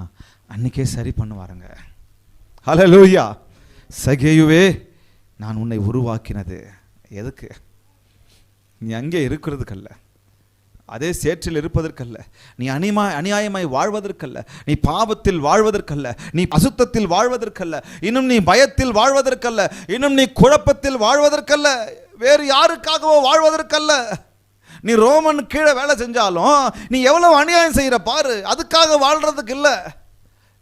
அன்றைக்கே சரி பண்ணுவாருங்க. ஹல்லேலூயா. சகேயுவே, நான் உன்னை உருவாக்கினது எதுக்கு? நீ அங்கே இருக்கிறதுக்கல்ல, அதே சேற்றில் இருப்பதற்கல்ல, நீ அநியாயமாய் வாழ்வதற்கல்ல, நீ பாவத்தில் வாழ்வதற்கல்ல, நீ அசுத்தத்தில் வாழ்வதற்கல்ல, இன்னும் நீ பயத்தில் வாழ்வதற்கல்ல, இன்னும் நீ குழப்பத்தில் வாழ்வதற்கல்ல, வேறு யாருக்காகவோ வாழ்வதற்கல்ல. நீ ரோமன் கீழே வேலை செஞ்சாலும் நீ எவ்வளவு அநியாயம் செய்கிற பாரு, அதுக்காக வாழ்றதுக்கு இல்லை.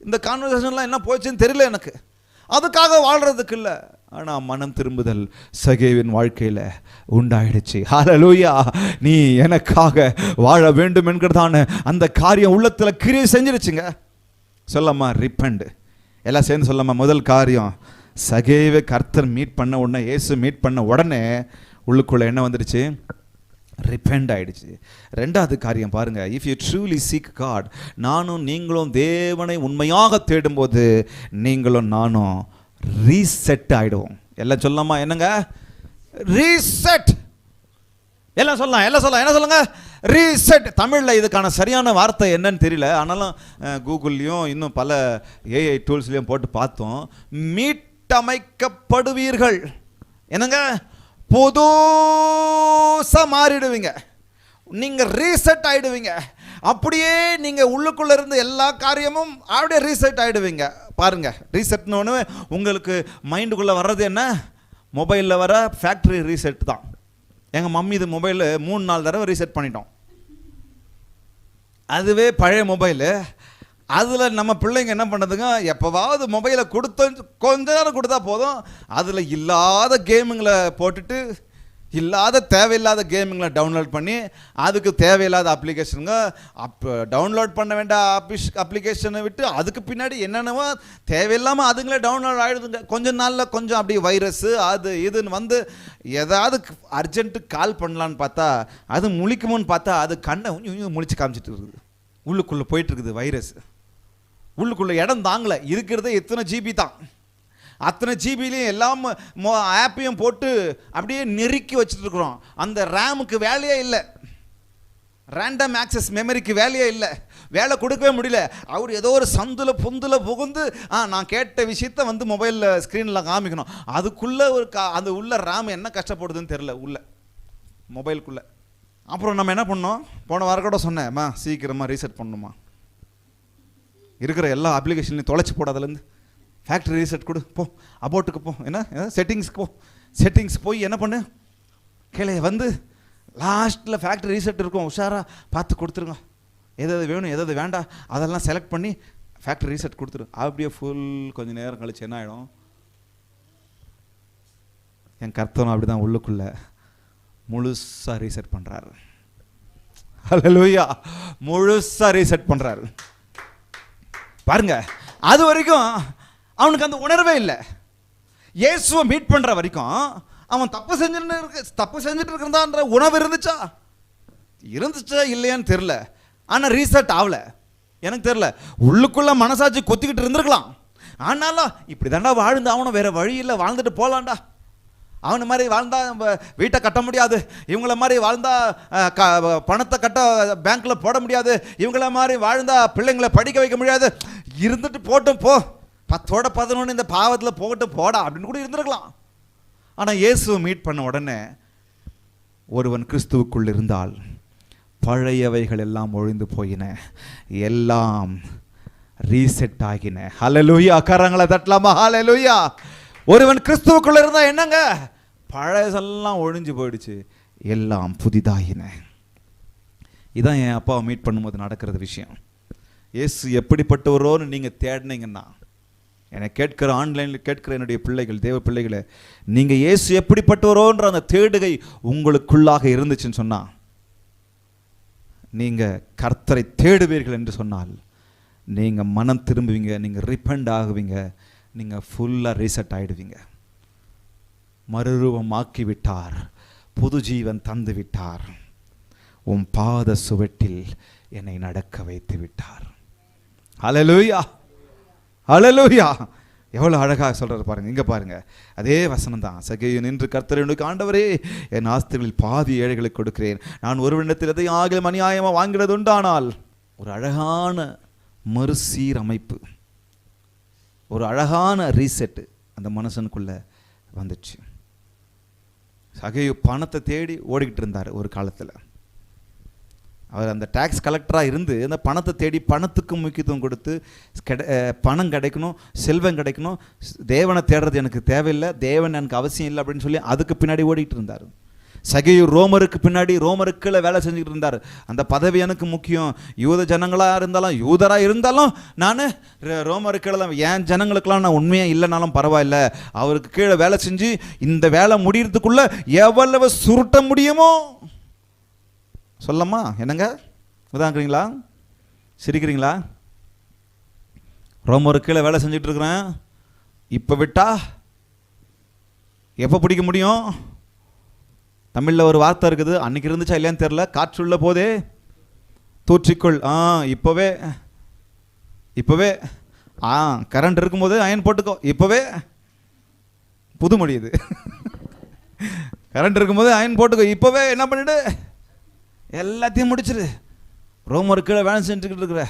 இந்த கான்வர்சேஷன்லாம் என்ன போச்சுன்னு தெரியல எனக்கு, அதுக்காக வாழ்றதுக்கு இல்லை. ஆனால் மனம் திரும்புதல் சகேவின் வாழ்க்கையில் உண்டாயிடுச்சு. ஹல்லேலூயா. நீ எனக்காக வாழ வேண்டும் என்கிறதான அந்த காரியம் உள்ளத்தில் கிரியை செஞ்சிருச்சுங்க. சொல்லம்மா ரிப்பண்ட். எல்லாம் சேர்ந்து சொல்லம்மா. முதல் காரியம், சகேவை கர்த்தர் மீட் பண்ண உடனே, இயேசு மீட் பண்ண உடனே உள்ளுக்குள்ளே என்ன வந்துடுச்சு? ரிப்பெண்ட் ஆயிடுச்சு. 2வது காரியம் பாருங்க, if you truly seek God, நானும் நீங்களும் தேவனை உண்மையாக தேடும்போது நீங்களும் நானும் ரீசெட் ஆயிடுவோம். எல்லாம் சொல்லலாமா? என்னங்க ரீசெட்? எல்லாம் சொல்லலாம், எல்லாம் சொல்லலாம். என்ன சொல்லுங்க? ரீசெட். தமிழில் இதுக்கான சரியான வார்த்தை என்னன்னு தெரியல, ஆனாலும் கூகுள்லையும் இன்னும் பல ஏஐ டூல்ஸ்லையும் போட்டு பார்த்தோம். மீட்டமைக்கப்படுவீர்கள். என்னங்க? புதுசா மாறிடுவீங்க, நீங்க ரீசெட் ஆயிடுவீங்க. அப்படியே நீங்க உள்ளுக்குள்ள இருந்து எல்லா காரியமும் அப்படியே ரீசெட் ஆயிடுவீங்க. பாருங்க, ரீசெட்னு உங்களுக்கு மைண்டுக்குள்ள வர்றது என்ன? மொபைலில் வர ஃபேக்ட்ரி ரீசெட் தான். எங்கள் மம்மி இது மொபைலு 3-4 தடவை ரீசெட் பண்ணிட்டோம். அதுவே பழைய மொபைலு. அதில் நம்ம பிள்ளைங்க என்ன பண்ணுறதுங்க, எப்போவாவது மொபைலை கொடுத்த கொஞ்ச நேரம் கொடுத்தா போதும், அதில் இல்லாத கேமுங்களை போட்டுட்டு இல்லாத தேவையில்லாத கேமிங்களை டவுன்லோட் பண்ணி அதுக்கு தேவையில்லாத அப்ளிகேஷனுங்க டவுன்லோட் பண்ண வேண்டிய அப்ளிகேஷனை விட்டு அதுக்கு பின்னாடி என்னென்னவோ தேவையில்லாமல் அதுங்களே டவுன்லோட் ஆகிடுதுங்க. கொஞ்சம் நாளில் கொஞ்சம் அப்படி வைரஸ்ஸு அது இதுன்னு வந்து ஏதாவது அர்ஜென்ட்டு கால் பண்ணலான்னு பார்த்தா அது முழிக்குமோன்னு பார்த்தா அது கண்ணை முழிச்சு காமிச்சிட்டு இருக்குது. உள்ளுக்குள்ளே போயிட்டுருக்குது வைரஸ். உள்ளுக்குள்ளே இடம் தாங்கலை, இருக்கிறதே எத்தனை ஜிபி தான். அத்தனை ஜிபிலையும் எல்லாம் ஆப்பையும் போட்டு அப்படியே நெருக்கி வச்சுட்டு இருக்கிறோம். அந்த ரேமுக்கு வேலையே இல்லை, ரேண்டம் ஆக்சஸ் மெமரிக்கு வேலையே இல்லை, வேலை கொடுக்கவே முடியல. அவர் ஏதோ ஒரு சந்தில் பொந்தில் புகுந்து நான் கேட்ட விஷயத்த வந்து மொபைலில் ஸ்க்ரீனில் காமிக்கணும். அதுக்குள்ளே ஒரு அந்த உள்ள ரேம் என்ன கஷ்டப்படுதுன்னு தெரில உள்ள மொபைலுக்குள்ளே. அப்புறம் நம்ம என்ன பண்ணோம், போன வாரம் கூட சொன்னேம்மா சீக்கிரமாக ரீசெட் பண்ணணுமா, இருக்கிற எல்லா அப்ளிகேஷன்லையும் தொலைச்சி போடாதுலேருந்து ஃபேக்ட்ரி ரீசெட் கொடு, போ அபோட்டுக்கு போ, என்ன செட்டிங்ஸ்க்கு போ, செட்டிங்ஸ் போய் என்ன பண்ணு கீழே வந்து லாஸ்ட்டில் ஃபேக்ட்ரி ரீசெட் இருக்கும், உஷாராக பார்த்து கொடுத்துருங்க. எதாவது வேணும் எதாவது வேண்டாம் அதெல்லாம் செலக்ட் பண்ணி ஃபேக்ட்ரி ரீசெட் கொடுத்துரு. அப்படியே ஃபுல் கொஞ்சம் நேரம் கழிச்சு என்ன ஆகிடும், என் கர்த்தனும் அப்படி தான் உள்ளுக்குள்ளே முழுசாக ரீசெட் பண்ணுறாரு. ஹல்லேலூயா, முழுசாக ரீசெட் பண்ணுறாரு பாருங்க. அது வரைக்கும் அவனுக்கு அந்த உணர்வே இல்லை. இயேசுவை மீட் பண்ணுற வரைக்கும் அவன் தப்பு செஞ்சுட்டு இருக்கிறதான்ற உணவு இருந்துச்சா இல்லையான்னு தெரில. ஆனால் ரீசெட் ஆகலை, எனக்கு தெரில. உள்ளுக்குள்ளே மனசாட்சி கொத்திக்கிட்டு இருந்திருக்கலாம். ஆனாலும் இப்படி தாண்டா வாழ்ந்து அவனும் வேறு வழி இல்லை, வாழ்ந்துட்டு போகலான்டா. அவனை மாதிரி வாழ்ந்தா வீட்டை கட்ட முடியாது, இவங்கள மாதிரி வாழ்ந்தா பணத்தை கட்ட பேங்க்கில் போட முடியாது, இவங்கள மாதிரி வாழ்ந்தா பிள்ளைங்களை படிக்க வைக்க முடியாது, இருந்துட்டு போட்டும் போ, 10ஓட 11 இந்த பாவத்தில் போகட்டும் போடா அப்படின்னு கூட இருந்திருக்கலாம். ஆனால் இயேசுவை மீட் பண்ண உடனே ஒருவன் கிறிஸ்துவுக்குள் இருந்தால் பழையவைகள் எல்லாம் ஒழிந்து போயின, எல்லாம் ரீசெட் ஆகின. ஹல்லேலூயா, கரங்களை தட்டலாமா? ஹல்லேலூயா. ஒருவன் கிறிஸ்துவுக்குள்ள இருந்தா என்னங்க, பழையதெல்லாம் ஒழிஞ்சு போயிடுச்சு, எல்லாம் புதிதாகின. இதான் என் அப்பாவை மீட் பண்ணும்போது நடக்கிறது விஷயம். இயேசு எப்படிப்பட்டவரோன்னு நீங்கள் தேடினீங்கன்னா, என்னை கேட்கிற ஆன்லைனில் கேட்கிற என்னுடைய பிள்ளைகள், தேவ பிள்ளைகளை, நீங்கள் இயேசு எப்படிப்பட்டவரோன்ற அந்த தேடுகை உங்களுக்குள்ளாக இருந்துச்சுன்னு சொன்னால், நீங்கள் கர்த்தரை தேடுவீர்கள் என்று சொன்னால் நீங்கள் மனம் திரும்புவீங்க, நீங்கள் ரிப்பெண்ட் ஆகுவீங்க, நீங்கள் ஃபுல்லாக ரீசெட் ஆகிடுவீங்க. மறுரூபமாக்கி விட்டார், புது ஜீவன் தந்து விட்டார், உன் பாத சுவட்டில் என்னை நடக்க வைத்து விட்டார். ஹல்லேலூயா, ஹல்லேலூயா. எவ்வளோ அழகாக சொல்கிறார் பாருங்கள். இங்கே பாருங்கள், அதே வசனம் தான். சகேயு நின்று கர்த்தருக்கு, ஆண்டவரே என் ஆஸ்திகளில் பாதி ஏழைகளுக்கு கொடுக்கிறேன், நான் ஒருவனிடத்தில் எதையும் ஆகிலும் அநியாயமாக வாங்கிறது உண்டானால். ஒரு அழகான மறுசீரமைப்பு, ஒரு அழகான ரீசெட்டு அந்த மனுஷனுக்குள்ளே வந்துச்சு. சகேயு பணத்தை தேடி ஓடிக்கிட்டு இருந்தார் ஒரு காலத்தில். அவர் அந்த டேக்ஸ் கலெக்டராக இருந்து அந்த பணத்தை தேடி பணத்துக்கு முக்கியத்துவம் கொடுத்து பணம் கிடைக்கணும், செல்வம் கிடைக்கணும், தேவனை தேடுறது எனக்கு தேவையில்லை, தேவன் எனக்கு அவசியம் இல்லை அப்படின்னு சொல்லி அதுக்கு பின்னாடி ஓடிக்கிட்டு இருந்தார். சகேயு ரோமருக்கு பின்னாடி ரோமருக்குள்ள வேலை செஞ்சுக்கிட்டு இருந்தார். அந்த பதவி எனக்கு முக்கியம், யூத ஜனங்களாக இருந்தாலும் யூதராக இருந்தாலும் நான் ரோமருக்குள்ள என் ஜனங்களுக்கெல்லாம் நான் உண்மையாக இல்லைனாலும் பரவாயில்ல, அவருக்கு கீழே வேலை செஞ்சு இந்த வேலை முடியறதுக்குள்ள எவ்வளவு சுருட்ட முடியுமோ சொல்லம்மா. என்னங்க உதாங்கிறீங்களா, சிரிக்கிறீங்களா? ரோமருக்கு கீழே வேலை செஞ்சுட்டு இருக்கிறேன், இப்போ விட்டா எப்போ பிடிக்க முடியும்? தமிழில் ஒரு வார்த்தை இருக்குது, அன்னைக்கு இருந்துச்சா இல்லையான்னு தெரில, காற்றுள்ள போதே தூற்றிக்கொள். இப்போவே கரண்ட் இருக்கும்போது அயன் போட்டுக்கோ. இப்போவே புது மொழி இது. கரண்ட் இருக்கும்போது அயன் போட்டுக்கோ, இப்போவே என்ன பண்ணிடு, எல்லாத்தையும் முடிச்சிரு. ரோமருக்கு கீழே வேலை செஞ்சுக்கிட்டு இருக்கிற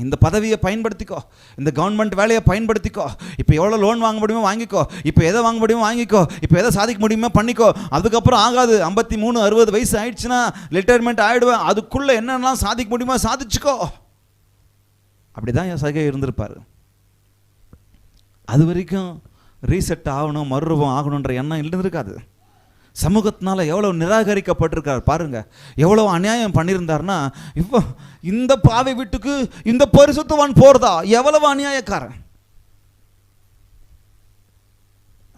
இந்த பதவியை பயன்படுத்திக்கோ, இந்த கவர்மெண்ட் வேலையை பயன்படுத்திக்கோ, இப்போ எவ்வளோ லோன் வாங்க முடியுமோ வாங்கிக்கோ, இப்போ எதை வாங்க முடியுமோ வாங்கிக்கோ, இப்போ எதை சாதிக்க முடியுமோ பண்ணிக்கோ. அதுக்கப்புறம் ஆகாது, 53 60 வயசு ஆயிடுச்சுன்னா ரிட்டையர்மெண்ட் ஆகிடுவேன், அதுக்குள்ளே என்னென்னலாம் சாதிக்க முடியுமோ சாதிச்சுக்கோ. அப்படி தான் என் சகை இருந்திருப்பார். அது வரைக்கும் ரீசெட் ஆகணும், மறுரூபம் ஆகணுன்ற எண்ணம் இருந்திருக்காது. சமூகத்தினால எவ்வளோ நிராகரிக்கப்பட்டிருக்கார் பாருங்க, எவ்வளோ அநியாயம் பண்ணியிருந்தார்னா, இப்போ இந்த பாவை வீட்டுக்கு இந்த பரிசுத்தவான் போறதா, எவ்வளவு அநியாயக்காரன்.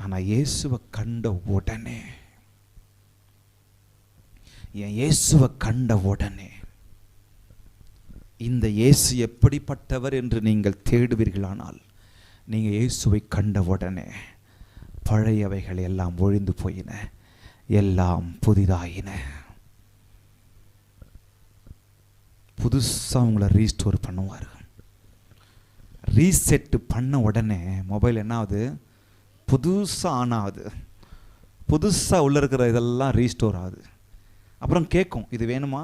ஆனா இயேசுவை கண்ட உடனே என் இயேசுவை கண்ட உடனே, இந்த இயேசு எப்படிப்பட்டவர் என்று நீங்கள் தேடுவீர்களானால், நீங்கள் இயேசுவை கண்ட உடனே பழையவைகள் எல்லாம் ஒழிந்து போயின, எல்லாம் புதிதாயின. புதுசாக உங்களை ரீஸ்டோர் பண்ணுவார். ரீசெட் பண்ண உடனே மொபைல் என்ன ஆகுது? புதுசாக ஆன் ஆகுது. புதுசாக உள்ள இருக்கிற இதெல்லாம் ரீஸ்டோர் ஆகுது. அப்புறம் கேட்கும், இது வேணுமா?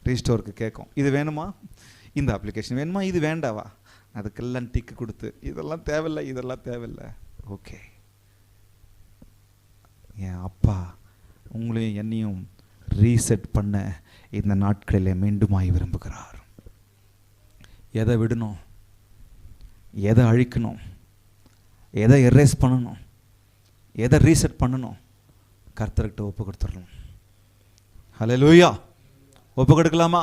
ரீஸ்டோருக்கு கேட்கும், இது வேணுமா, இந்த அப்ளிகேஷன் வேணுமா, இது வேண்டாவா, அதுக்கெல்லாம் டிக்கு கொடுத்து இதெல்லாம் தேவையில்லை, இதெல்லாம் தேவையில்லை. ஓகே, என் அப்பா உங்களையும் என்னையும் ரீசெட் பண்ண இந்த நாட்களில் மீண்டுமாய் விரும்புகிறார். எதை விடணும், எதை அழிக்கணும், எதை எரேஸ் பண்ணணும், எதை ரீசெட் பண்ணணும், கர்த்தர்கிட்ட ஒப்பு கொடுத்துடணும். ஹல்லேலூயா. ஒப்பு கொடுக்கலாமா?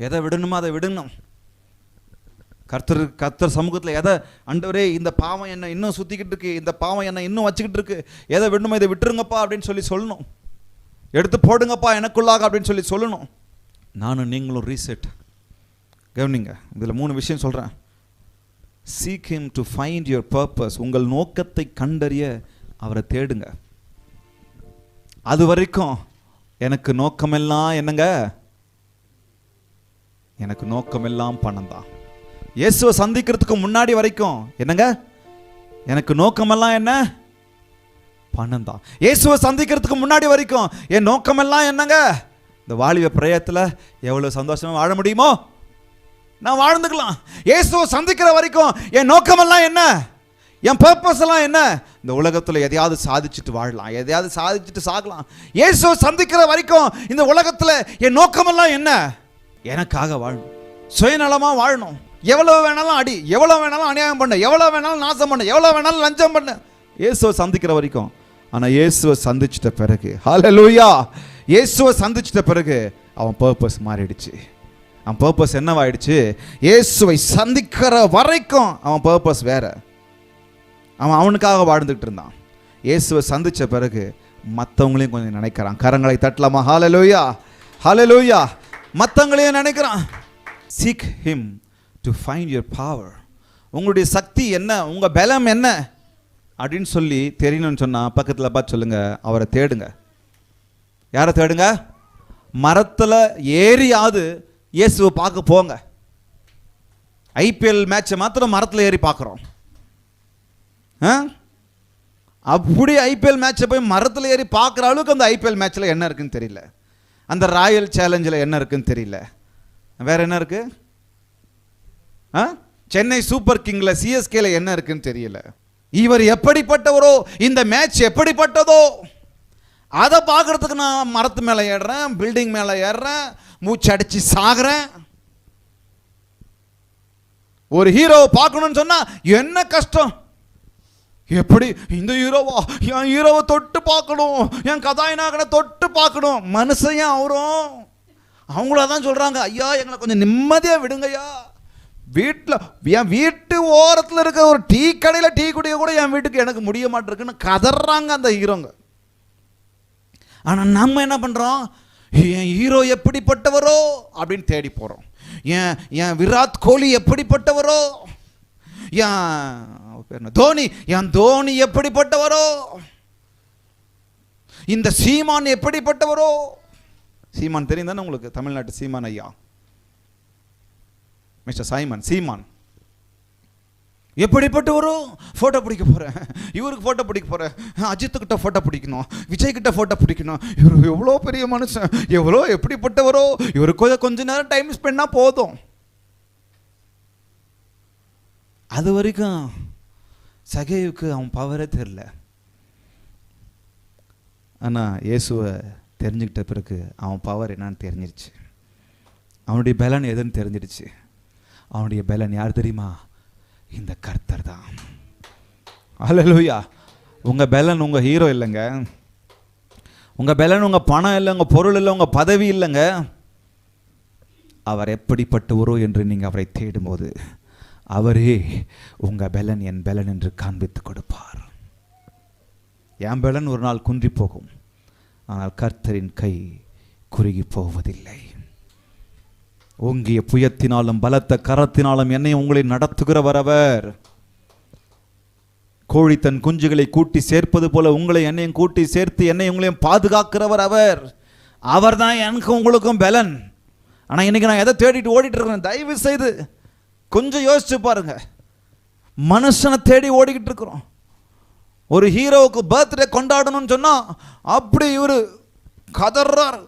எதை விடணுமோ அதை விடணும். கர்த்தர் சமூகத்தில் எதை, ஆண்டவரே இந்த பாவம் என்ன இன்னும் சுற்றிக்கிட்டு இருக்கு, இந்த பாவம் என்ன இன்னும் வச்சுக்கிட்டு இருக்கு, எதை விடணுமோ இதை விட்டுருங்கப்பா அப்படின்னு சொல்லணும். எடுத்து போடுங்கப்பா எனக்குள்ளாக அப்படின்னு சொல்லணும். நானும் நீங்களும் ரீசெட். கவனிங்க, இதில் 3 விஷயம் சொல்கிறேன். Seek him to find your purpose. உங்கள் நோக்கத்தை கண்டறிய அவரை தேடுங்க. அது வரைக்கும் எனக்கு நோக்கமெல்லாம் என்னங்க? எனக்கு நோக்கமெல்லாம் பணம் தான். இயேசுவை சந்திக்கிறதுக்கு முன்னாடி வரைக்கும் என்னங்க? எனக்கு நோக்கமெல்லாம் என்ன? பணம் தான். இயேசுவை சந்திக்கிறதுக்கு முன்னாடி வரைக்கும் என் நோக்கமெல்லாம் என்னங்க? இந்த வாலிப பிரயத்தில் எவ்வளவு சந்தோஷமா வாழ முடியுமோ நான் வாழ்ந்துக்கலாம். இயேசுவை சந்திக்கிற வரைக்கும் என் நோக்கமெல்லாம் என்ன? என் பர்பஸ் எல்லாம் என்ன? இந்த உலகத்தில் எதையாவது சாதிச்சுட்டு வாழலாம், எதையாவது சாதிச்சுட்டு சாகலாம். இயேசுவை சந்திக்கிற வரைக்கும் இந்த உலகத்தில் என் நோக்கமெல்லாம் என்ன? எனக்காக வாழணும், சுயநலமாக வாழணும். எவ்வளவு வேணாலும் அடி, எவ்வளவு வேணாலும் அநியாயம் பண்ண, எவ்வளவு வேணாலும் நாசம் பண்ண, எவ்வளவு வேணாலும் லஞ்சம் பண்ண, இயேசுவை சந்திக்கிற வரைக்கும். ஆனால் இயேசுவை சந்திச்சிட்ட பிறகு, ஹல்லேலூயா, இயேசுவை சந்திச்சிட்ட பிறகு அவன் பர்பஸ் மாறிடுச்சு. அவன் பர்பஸ் என்னவாயிடுச்சு? இயேசுவை சந்திக்கிற வரைக்கும் அவன் பர்பஸ் வேற. அவனுக்காக வாழ்ந்துகிட்டு இருந்தான். இயேசுவை சந்திச்ச பிறகு மற்றவங்களையும் கொஞ்சம் நினைக்கிறான். கரங்களை தட்டலாமா? ஹல்லேலூயா, ஹல்லேலூயா. மற்றவங்களையும் நினைக்கிறான். Seek him to find your power. உங்களுடைய சக்தி என்ன, உங்கள் பலம் என்ன அப்படின்னு சொல்லி தெரியணும்னு சொன்னால் பக்கத்தில் பார்த்து சொல்லுங்க, அவரை தேடுங்க. யாரை தேடுங்க? மரத்தில் ஏறியாவது இயேசுவை பார்க்க போங்க. ஐபிஎல் மேட்சை மாத்திரம் மரத்தில் ஏறி பார்க்குறோம். அப்படி ஐபிஎல் மேட்சை போய் மரத்தில் ஏறி பார்க்குற அளவுக்கு அந்த ஐபிஎல் மேட்ச்சில் என்ன இருக்குன்னு தெரியல. அந்த ராயல் சேலஞ்சில் என்ன இருக்குன்னு தெரியல. வேற என்ன இருக்கு? சென்னை சூப்பர் கிங்ல சிஎஸ்கேல என்ன இருக்குன்னு தெரியல. இவர் எப்படிப்பட்டவரோ, இந்த மேட்ச் எப்படிப்பட்டதோ அதை பார்க்கறதுக்கு நான் மரத்து மேலே ஏறுறேன், பில்டிங் மேலே ஏறுறேன், மூச்சு அடிச்சு சாகுறேன். ஒரு ஹீரோவை பார்க்கணும்னு சொன்னா என்ன கஷ்டம்! எப்படி இந்த ஹீரோவா, என் ஹீரோவை தொட்டு பார்க்கணும், என் கதாநாயகனை தொட்டு பார்க்கணும். மனுஷன் அவரும் அவங்களதான் சொல்றாங்க, ஐயா எங்களை கொஞ்சம் நிம்மதியாக விடுங்கய்யா. வீட்டில் என் வீட்டு ஓரத்தில் இருக்க ஒரு டீ கடையில் டீ குடிக்க கூட என் வீட்டுக்கு எனக்கு முடிய மாட்டிருக்குன்னு கதறாங்க அந்த ஹீரோங்க. ஆனால் நம்ம என்ன பண்ணுறோம்? என் ஹீரோ எப்படிப்பட்டவரோ அப்படின்னு தேடி போகிறோம். என் விராட் கோலி எப்படிப்பட்டவரோ, என் தோனி, என் தோனி எப்படிப்பட்டவரோ, இந்த சீமான் எப்படிப்பட்டவரோ. சீமான் தெரியும் தானே உங்களுக்கு? தமிழ்நாட்டு சீமான் ஐயா, மிஸ்டர் சைமன் சீமான் எப்படிப்பட்டவரோ. ஃபோட்டோ பிடிக்க போகிறேன், இவருக்கு ஃபோட்டோ பிடிக்க போகிறேன், அஜித்துக்கிட்ட ஃபோட்டோ பிடிக்கணும், விஜய்கிட்ட ஃபோட்டோ பிடிக்கணும். இவர் எவ்வளோ பெரிய மனுஷன், எவ்வளோ எப்படிப்பட்டவரோ. இவருக்கு கொஞ்ச நேரம் டைம் ஸ்பெண்ட் பண்ணால் போதும். அது வரைக்கும் சகேயுக்கு அவன் பவரே தெரில. ஆனால் இயேசுவை தெரிஞ்சுக்கிட்ட பிறகு அவன் பவர் என்னன்னு தெரிஞ்சிருச்சு. அவனுடைய பலன் எதுன்னு தெரிஞ்சிடுச்சு. அவனுடைய பலன் யார் தெரியுமா? இந்த கர்த்தர் தான். ஹல்லேலூயா. உங்கள் பலன் உங்கள் ஹீரோ இல்லைங்க. உங்கள் பலன் உங்கள் பணம் இல்லை, உங்கள் பொருள் இல்லை, உங்கள் பதவி இல்லைங்க. அவர் எப்படிப்பட்டவரோ என்று நீங்கள் அவரை தேடும்போது அவரே உங்கள் பலன் என் பலன் என்று காண்பித்து கொடுப்பார். என் பலன் ஒரு நாள் குன்றி போகும், ஆனால் கர்த்தரின் கை குறுகி போவதில்லை. ஓங்கிய புயத்தினாலும் பலத்த கரத்தினாலும் என்னை உங்களை நடத்துகிறவர் அவர். கோழி தன் குஞ்சுகளை கூட்டி சேர்ப்பது போல உங்களை என்னையும் கூட்டி சேர்த்து என்னை உங்களையும் பாதுகாக்கிறவர் அவர். அவர் தான் எனக்கு உங்களுக்கும் பலன். ஆனால் இன்னைக்கு நான் எதை தேடிட்டு ஓடிட்டு இருக்கிறேன்? தயவு செய்து கொஞ்சம் யோசிச்சு பாருங்க. மனுஷனை தேடி ஓடிக்கிட்டு இருக்கிறோம். ஒரு ஹீரோவுக்கு பர்த்டே கொண்டாடணும்னு சொன்னா அப்படி இவரு கதறார்.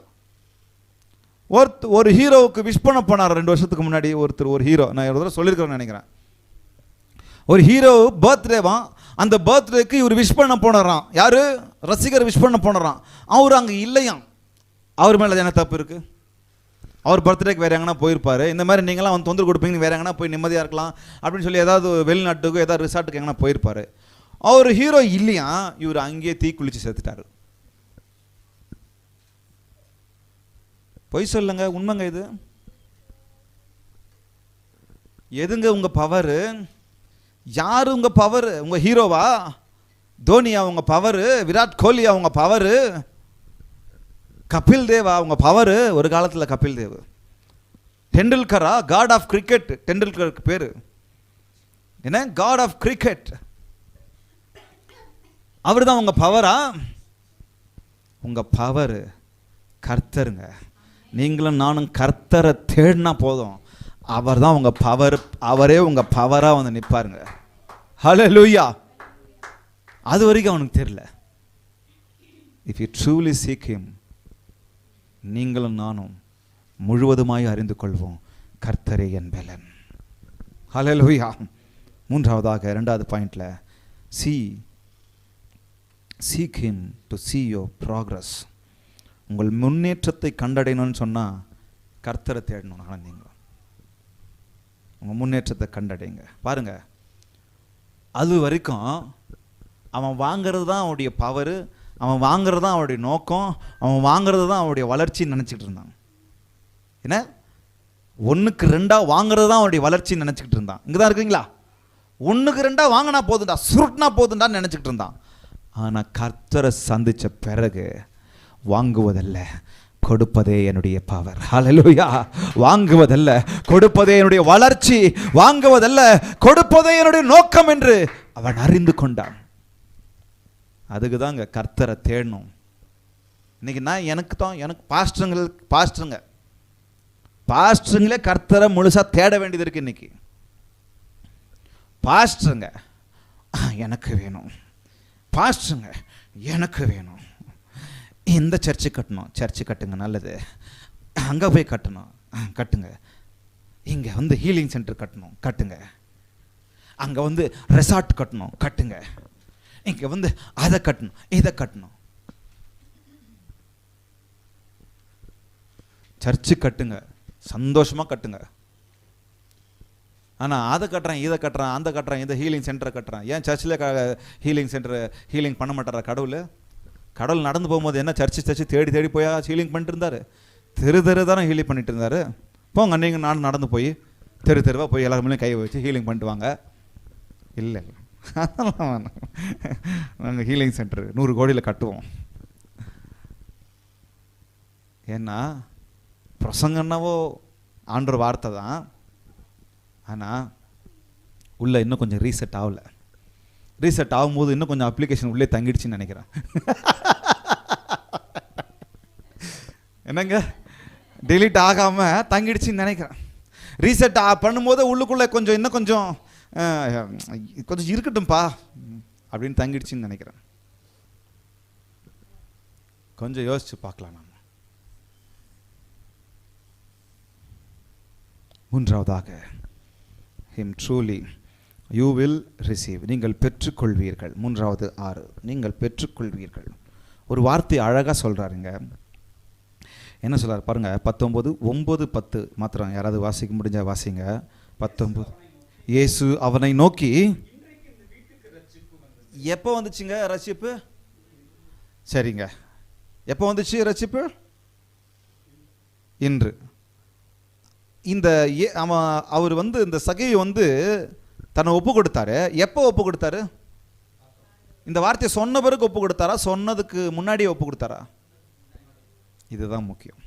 ஒரு ஹீரோவுக்கு விஷ் பண்ண போனார் 2 வருஷத்துக்கு முன்னாடி. ஒரு ஹீரோ, நான் ஒரு தடவை சொல்லியிருக்கிறேன்னு நினைக்கிறேன். ஒரு ஹீரோ பர்த்டேவா, அந்த பர்த்டேக்கு இவர் விஷ் பண்ண போனாராம். யாரு? ரசிகர் விஷ் பண்ண போனாராம். அவர் அங்கே இல்லையாம். அவர் மேலே என்ன தப்பு இருக்கு? அவர் பர்த்டேக்கு வேறு எங்கன்னா போயிருப்பார். இந்த மாதிரி நீங்களாம் வந்து தொந்தரவு கொடுப்பீங்க, வேறு எங்கன்னா போய் நிம்மதியாக இருக்கலாம் அப்படின்னு சொல்லி ஏதாவது வெளிநாட்டுக்கு ஏதாவது ரிசார்ட்டுக்கு எங்கன்னா போயிருப்பார். அவர் ஹீரோ இல்லையா, இவர் அங்கேயே தீ குளிச்சு சேர்த்துட்டாரு. பொய் சொல்லுங்க, உண்மைங்க இது. எதுங்க உங்க பவர்? யாரு உங்க பவர்? உங்க ஹீரோவா? தோனியா உங்க பவர்? விராட் கோலியா உங்க பவர்? கபில் தேவா உங்க பவர்? ஒரு காலத்தில் கபில் தேவ். டெண்டுல்கரா? God of cricket. டெண்டுல்கருக்கு பேரு என்ன? God of cricket. அவர் தான் உங்க பவரா? உங்க பவர் கர்த்தருங்க. நீங்களும் நானும் கர்த்தரை தேடினா போதும், அவர் தான் உங்க பவர். அவரே உங்க பவரா வந்து நிற்பாருங்க. ஹல்லேலூயா. அது வரைக்கும் அவனுக்கு தெரியல. If you truly seek him, நீங்களும் நானும் முழுவதுமாய் அறிந்து கொள்வோம், கர்த்தரே என் பலன். ஹல்லேலூயா. மூன்றாவதாக 2வது பாயிண்ட்ல, seek him to see your progress. உங்கள் முன்னேற்றத்தை கண்டடையணும்னு சொன்னால் கர்த்தரை தேடணும். ஆனால் நீங்கள் உங்கள் முன்னேற்றத்தை கண்டடைங்க. பாருங்க, அது வரைக்கும் அவன் வாங்கிறது தான் அவனுடைய பவர், அவன் வாங்கிறது தான் அவனுடைய நோக்கம், அவன் வாங்கிறது தான் அவனுடைய வளர்ச்சின்னு நினச்சிக்கிட்டு இருந்தான். என்ன? 1க்கு 2 வாங்கிறது தான் அவனுடைய வளர்ச்சின்னு நினச்சிக்கிட்டு இருந்தான். இங்கே தான் இருக்குங்களா? 1க்கு 2 வாங்கினா போதுண்டா, சுருட்டினா போதுண்டான்னு நினச்சிக்கிட்டு இருந்தான். ஆனால் கர்த்தரை சந்தித்த பிறகு வாங்குவதல்ல, கொடுப்பதே என்னுடைய பவர். ஹல்லேலூயா. வாங்குவதல்ல, கொடுப்பதே என்னுடைய வளர்ச்சி. வாங்குவதல்ல, கொடுப்பதே என்னுடைய நோக்கம் என்று அவன் அறிந்து கொண்டான். அதுக்கு தாங்க கர்த்தரை தேடணும். இன்னைக்கு நான் எனக்கு பாஸ்டருங்களே கர்த்தரை முழுசா தேட வேண்டியது இருக்கு. இன்னைக்கு பாஸ்டருங்க எனக்கு வேணும், பாஸ்டருங்க எனக்கு வேணும், இந்த சர்ச்சு கட்டணும், சர்ச்சு கட்டுங்க, நல்லது, அங்கே போய் கட்டணும், கட்டுங்க, இங்கே வந்து ஹீலிங் சென்டர் கட்டணும், கட்டுங்க, அங்கே வந்து ரெசார்ட் கட்டணும், கட்டுங்க, இங்கே வந்து அதை கட்டணும், இதை கட்டணும். சர்ச்சு கட்டுங்க, சந்தோஷமாக கட்டுங்க. ஆனால் அதை கட்டுறேன், இதை கட்டுறேன், அந்த கட்டுறேன், இந்த ஹீலிங் சென்டரை கட்டுறேன். ஏன் சர்ச்சில் ஹீலிங் சென்டர் ஹீலிங் பண்ண மாட்டாரா கடவுள்? கடவுள் நடந்து போகும்போது என்ன சர்ச்சு தேடி தேடி போய் ஹீலிங் பண்ணிட்டு இருந்தார்? தெரு தானே ஹீலிங் பண்ணிட்டு இருந்தார். போங்க, நீங்கள் நானும் நடந்து போய் தெருவாக போய் எல்லாருமே கை வச்சு ஹீலிங் பண்ணிட்டு வாங்க. இல்லை, அதெல்லாம் வேணாம். நாங்கள் ஹீலிங் சென்டர் 100 கோடியில் கட்டுவோம். ஏன்னா பிரசங்கன்னாவோ ஆண்டவர் வார்த்தை தான். ஆனால் உள்ளே இன்னும் கொஞ்சம் ரீசெட் ஆகலை. ரீசெட் ஆகும்போது இன்னும் கொஞ்சம் அப்ளிகேஷன் உள்ளே தங்கிடுச்சுன்னு நினைக்கிறேன். என்னங்க, டெலீட் ஆகாமல் தங்கிடுச்சின்னு நினைக்கிறேன். ரீசெட் பண்ணும்போது உள்ளுக்குள்ளே கொஞ்சம் இன்னும் கொஞ்சம் இருக்கட்டும்பா அப்படின்னு தங்கிடுச்சின்னு நினைக்கிறேன். கொஞ்சம் யோசிச்சு பார்க்கலாம். நம்ம மூன்றாவதாக, him truly you will receive, நீங்கள் பெற்றுக்கொள்வீர்கள். 3வது 6, நீங்கள் பெற்றுக்கொள்வீர்கள். ஒரு வார்த்தை அழகாக சொல்கிறாருங்க. என்ன சொல்கிறார் பாருங்க, 19, 9, 10 மாத்திரம் யாராவது வாசிக்க முடிஞ்ச வாசிங்க. 19, இயேசு அவனை நோக்கி, எப்போ வந்துச்சுங்க ரட்சிப்பு? சரிங்க, எப்போ வந்துச்சு ரட்சிப்பு? இன்று. அவர் வந்து இந்த சகையை வந்து தன்னை ஒப்பு கொடுத்தாரு. எப்போ ஒப்பு கொடுத்தாரு? இந்த வார்த்தையை சொன்ன பிறகு ஒப்பு கொடுத்தாரா, சொன்னதுக்கு முன்னாடியே ஒப்பு கொடுத்தாரா? இதுதான் முக்கியம்.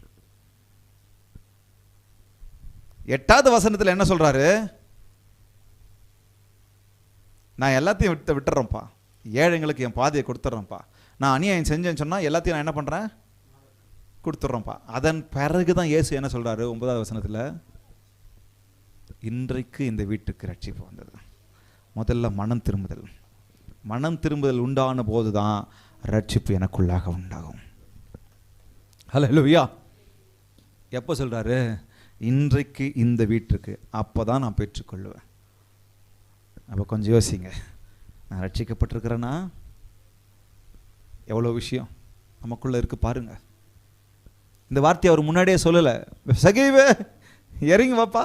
8வது வசனத்தில் என்ன சொல்றாரு? நான் எல்லாத்தையும் விட்டுறேன்ப்பா, ஏழைங்களுக்கு என் பாதையை கொடுத்துட்றேன்ப்பா, நான் அநியாயம் செஞ்சேன்னு சொன்னால் எல்லாத்தையும் நான் என்ன பண்ணுறேன்? கொடுத்துட்றேன்ப்பா. அதன் பிறகு தான் இயேசு என்ன சொல்கிறாரு 9வது வசனத்தில்? இன்றைக்கு இந்த வீட்டுக்கு ரட்சிப்பு வந்தது. முதல்ல மனம் திரும்புதல். மனம் திரும்புதல் உண்டான போது தான் ரட்சிப்பு எனக்குள்ளாக உண்டாகும். ஹல்லேலூயா. எப்போ சொல்கிறாரு? இன்றைக்கு இந்த வீட்டுக்கு, அப்போ தான் நான் பெற்றுக்கொள்ளுவேன். அப்போ கொஞ்சம் யோசிங்க, நான் ரட்சிக்கப்பட்டிருக்கிறேன்னா எவ்வளோ விஷயம் நமக்குள்ளே இருக்குது பாருங்க. இந்த வார்த்தையை அவர் முன்னாடியே சொல்லலை. சகீவே இறங்கி வாப்பா,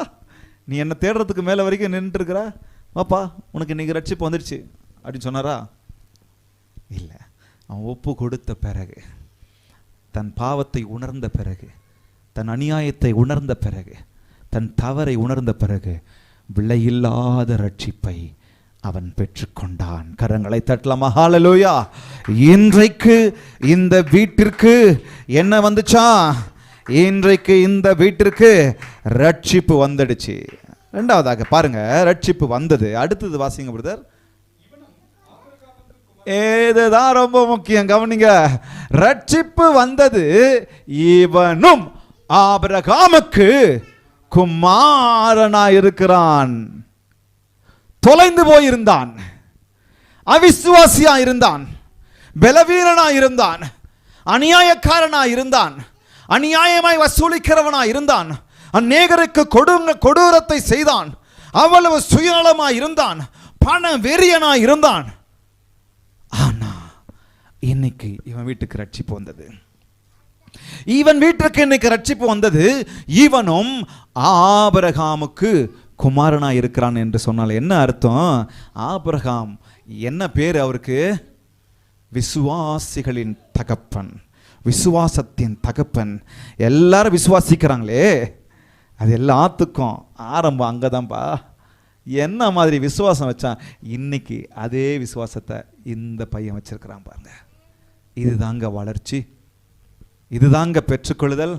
நீ என்னை தேடுறதுக்கு மேலே வரைக்கும் நின்றுட்டுருக்குற, வாப்பா உனக்கு இன்றைக்கி ரட்சிப்பு வந்துடுச்சு அப்படின்னு சொன்னாரா? இல்லை. அவன் ஒப்பு கொடுத்த பிறகு, தன் பாவத்தை உணர்ந்த பிறகு, தன் அநியாயத்தை உணர்ந்த பிறகு, தன் தவறை உணர்ந்த பிறகு விலையில்லாத ரட்சிப்பை அவன் பெற்றுக்கொண்டான். கரங்களை தட்டலாமா? ஹல்லேலூயா. இன்றைக்கு இந்த வீட்டிற்கு என்ன வந்துச்சா? இன்றைக்கு இந்த வீட்டிற்கு ரட்சிப்பு வந்துடுச்சு. ரெண்டாவதாக பாருங்க, ரட்சிப்பு வந்தது. அடுத்தது வாசிங்க பிரதர். இதுதான் ரொம்ப முக்கியம், கவனிங்க. ரட்சிப்பு வந்தது, இவனும் ஆபிரகாமுக்கு குமாரனாய் இருக்கிறான். தொலைந்து போயிருந்தான், அவிசுவாசியா இருந்தான், பலவீனனா இருந்தான், அநியாயக்காரனா இருந்தான், அநியாயமாய் வசூலிக்கிறவனா இருந்தான், அநேகருக்கு கொடூரத்தை செய்தான், அவ்வளவு சுயநலமாய் இருந்தான், பண வெறியனா இருந்தான். ஆனா இன்னைக்கு இவன் வீட்டுக்கு ரட்சிப்பு வந்தது. இவன் வீட்டுக்கு இன்னைக்கு ரட்சிப்பு வந்தது. இவனும் ஆபிரகாமுக்கு குமாரனா இருக்கிறான் என்று சொன்னால் என்ன அர்த்தம்? ஆபிரகாம் என்ன பேர் அவருக்கு? விசுவாசிகளின் தகப்பன், விசுவாசத்தின் தகப்பன். எல்லாரும் விசுவாசிக்கிறாங்களே, அது எல்லாத்துக்கும் ஆரம்பம் அங்கதான்பா. என்ன மாதிரி விசுவாசம் வச்சான், இன்னைக்கு அதே விசுவாசத்தை இந்த பையன் வச்சிருக்கிறான் பாருங்க. இதுதாங்க வளர்ச்சி, இதுதாங்க பெற்றுக்கொள்ளுதல்,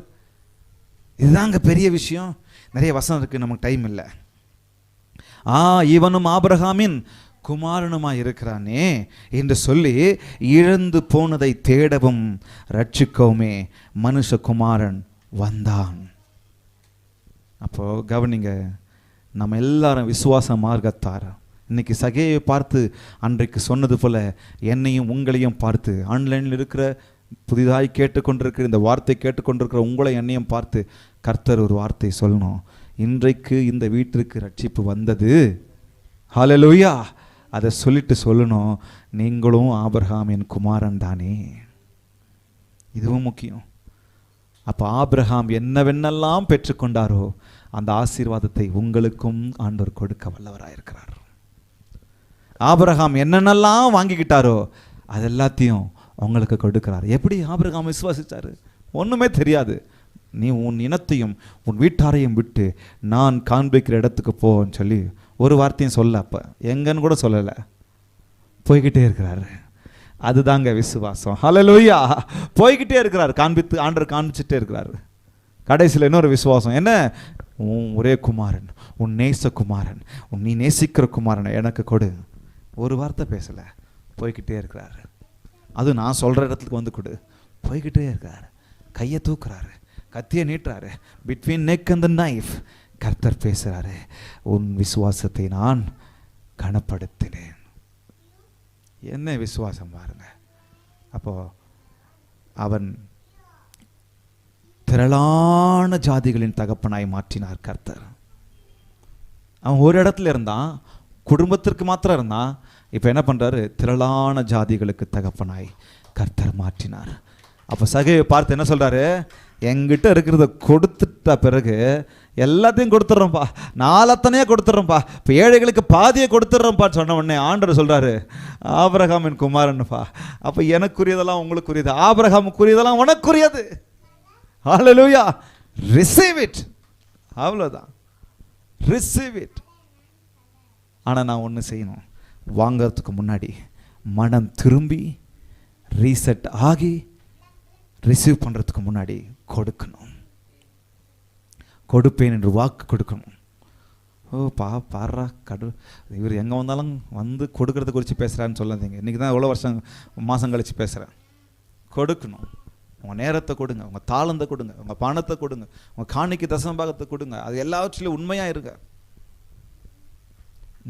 இதுதாங்க பெரிய விஷயம். நிறைய வசனம் இருக்கு, நமக்கு டைம் இல்லை. இவனும் ஆபிரகாமின் குமாரனுமாய் இருக்கிறானே என்று சொல்லி, இழந்து போனதை தேடவும் ரட்சிக்கவுமே மனுஷகுமாரன் வந்தான். அப்போ கவனிங்க, நம்ம எல்லாரும் விசுவாச மார்க்கத்தார். இன்னைக்கு சகையை பார்த்து அன்றைக்கு சொன்னது போல என்னையும் உங்களையும் பார்த்து, ஆன்லைனில் இருக்கிற புதிதாய் கேட்டுக்கொண்டிருக்கிற இந்த வார்த்தை கேட்டுக்கொண்டிருக்கிற உங்களை என்னையும் பார்த்து கர்த்தர் ஒரு வார்த்தை சொல்லணும். இன்றைக்கு இந்த வீட்டிற்கு ரட்சிப்பு வந்தது. ஹல்லேலூயா. அதை சொல்லிட்டு சொல்லணும், நீங்களும் ஆபிரகாமின் குமாரன் தானே. இதுவும் முக்கியம். அப்போ ஆபிரகாம் என்னவென்னெல்லாம் பெற்றுக்கொண்டாரோ அந்த ஆசீர்வாதத்தை உங்களுக்கும் ஆண்டவர் கொடுக்க வல்லவராயிருக்கிறார். ஆபிரகாம் என்னென்னலாம் வாங்கிக்கிட்டாரோ அது எல்லாத்தையும் உங்களுக்கு கொடுக்கிறார். எப்படி ஆபிரகாம் விசுவாசிச்சாரு? ஒன்றுமே தெரியாது. நீ உன் இனத்தையும் உன் வீட்டாரையும் விட்டு நான் காண்பிக்கிற இடத்துக்கு போன்னு சொல்லி ஒரு வார்த்தையும் சொல்ல, அப்போ எங்கன்னு கூட சொல்லலை, போய்கிட்டே இருக்கிறாரு. அதுதாங்க விசுவாசம். ஹல்லேலூயா. போய்கிட்டே இருக்கிறார், ஆண்டவர் காண்பிச்சுட்டே இருக்கிறாரு. கடைசியில் இன்னொரு விசுவாசம் என்ன? உன் ஒரே குமாரன், உன் நேச குமாரன், நீ நேசிக்கிற குமாரனை எனக்கு கொடு. ஒரு வார்த்தை பேசலை, போய்கிட்டே இருக்கிறாரு. அது நான் சொல்கிற இடத்துக்கு வந்து கொடு. போய்கிட்டே இருக்கிறாரு. கையை தூக்குறாரு, கத்தியை நீட்டுறாரு. Between neck and the knife கர்த்தர் பேசுகிறாரு, உன் விசுவாசத்தை நான் கனப்படுத்தினேன். என்ன விசுவாசம் பாருங்க. அப்போ அவன் திரளான ஜாதிகளின் தகப்பனாய் மாற்றினார் கர்த்தர். அவன் ஒரு இடத்துல இருந்தான், குடும்பத்திற்கு மாத்திரம் இருந்தான். இப்போ என்ன பண்ணுறாரு? திரளான ஜாதிகளுக்கு தகப்பனாய் கர்த்தர் மாற்றினார். அப்போ சகையை பார்த்து என்ன சொல்கிறாரு? எங்கிட்ட இருக்கிறத கொடுத்துட்ட பிறகு எல்லாத்தையும் கொடுத்துட்றோம்ப்பா, நாலத்தனையே கொடுத்துட்றோம்ப்பா, இப்போ ஏழைகளுக்கு பாதியை கொடுத்துட்றோம்ப்பா சொன்ன உடனே ஆண்டவர் சொல்கிறாரு, ஆபிரகாமின் குமாரன்ப்பா, அப்போ எனக்குரியதெல்லாம் உங்களுக்குரியது, ஆபிரகாமுக்குரியதெல்லாம் உனக்குரியது. ஹல்லேலூயா. Receive it. அவ்வளோதான், ரிசீவ் இட். ஆனால் நான் ஒன்று செய்யணும், வாங்கிறதுக்கு முன்னாடி மனம் திரும்பி ரீசெட் ஆகி ரிசீவ் பண்ணுறதுக்கு முன்னாடி கொடுக்கணும். கொடுப்பேன் என்று வாக்கு கொடுக்கணும். பாரா இவர் எங்கே வந்தாலும் வந்து கொடுக்கறத குறித்து பேசுகிறான்னு சொல்லாதீங்க. இன்றைக்கி தான் எவ்வளோ மாதம் கழித்து பேசுகிறேன். கொடுக்கணும். உங்கள் நேரத்தை கொடுங்க, உங்கள் தாளந்தை கொடுங்க, உங்கள் பணத்தை கொடுங்க, உங்கள் காணிக்கை தசமபாகத்தை கொடுங்க. அது எல்லாவற்றிலும் உண்மையாக இருங்க.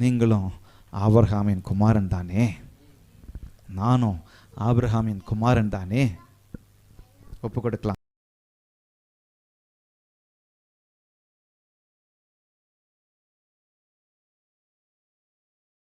நீங்களும் ஆபிரகாமின் குமாரன் தானே, நானும் ஆபிரகாமின் குமாரன் தானே. ஒப்பு கொடுக்கலாம்.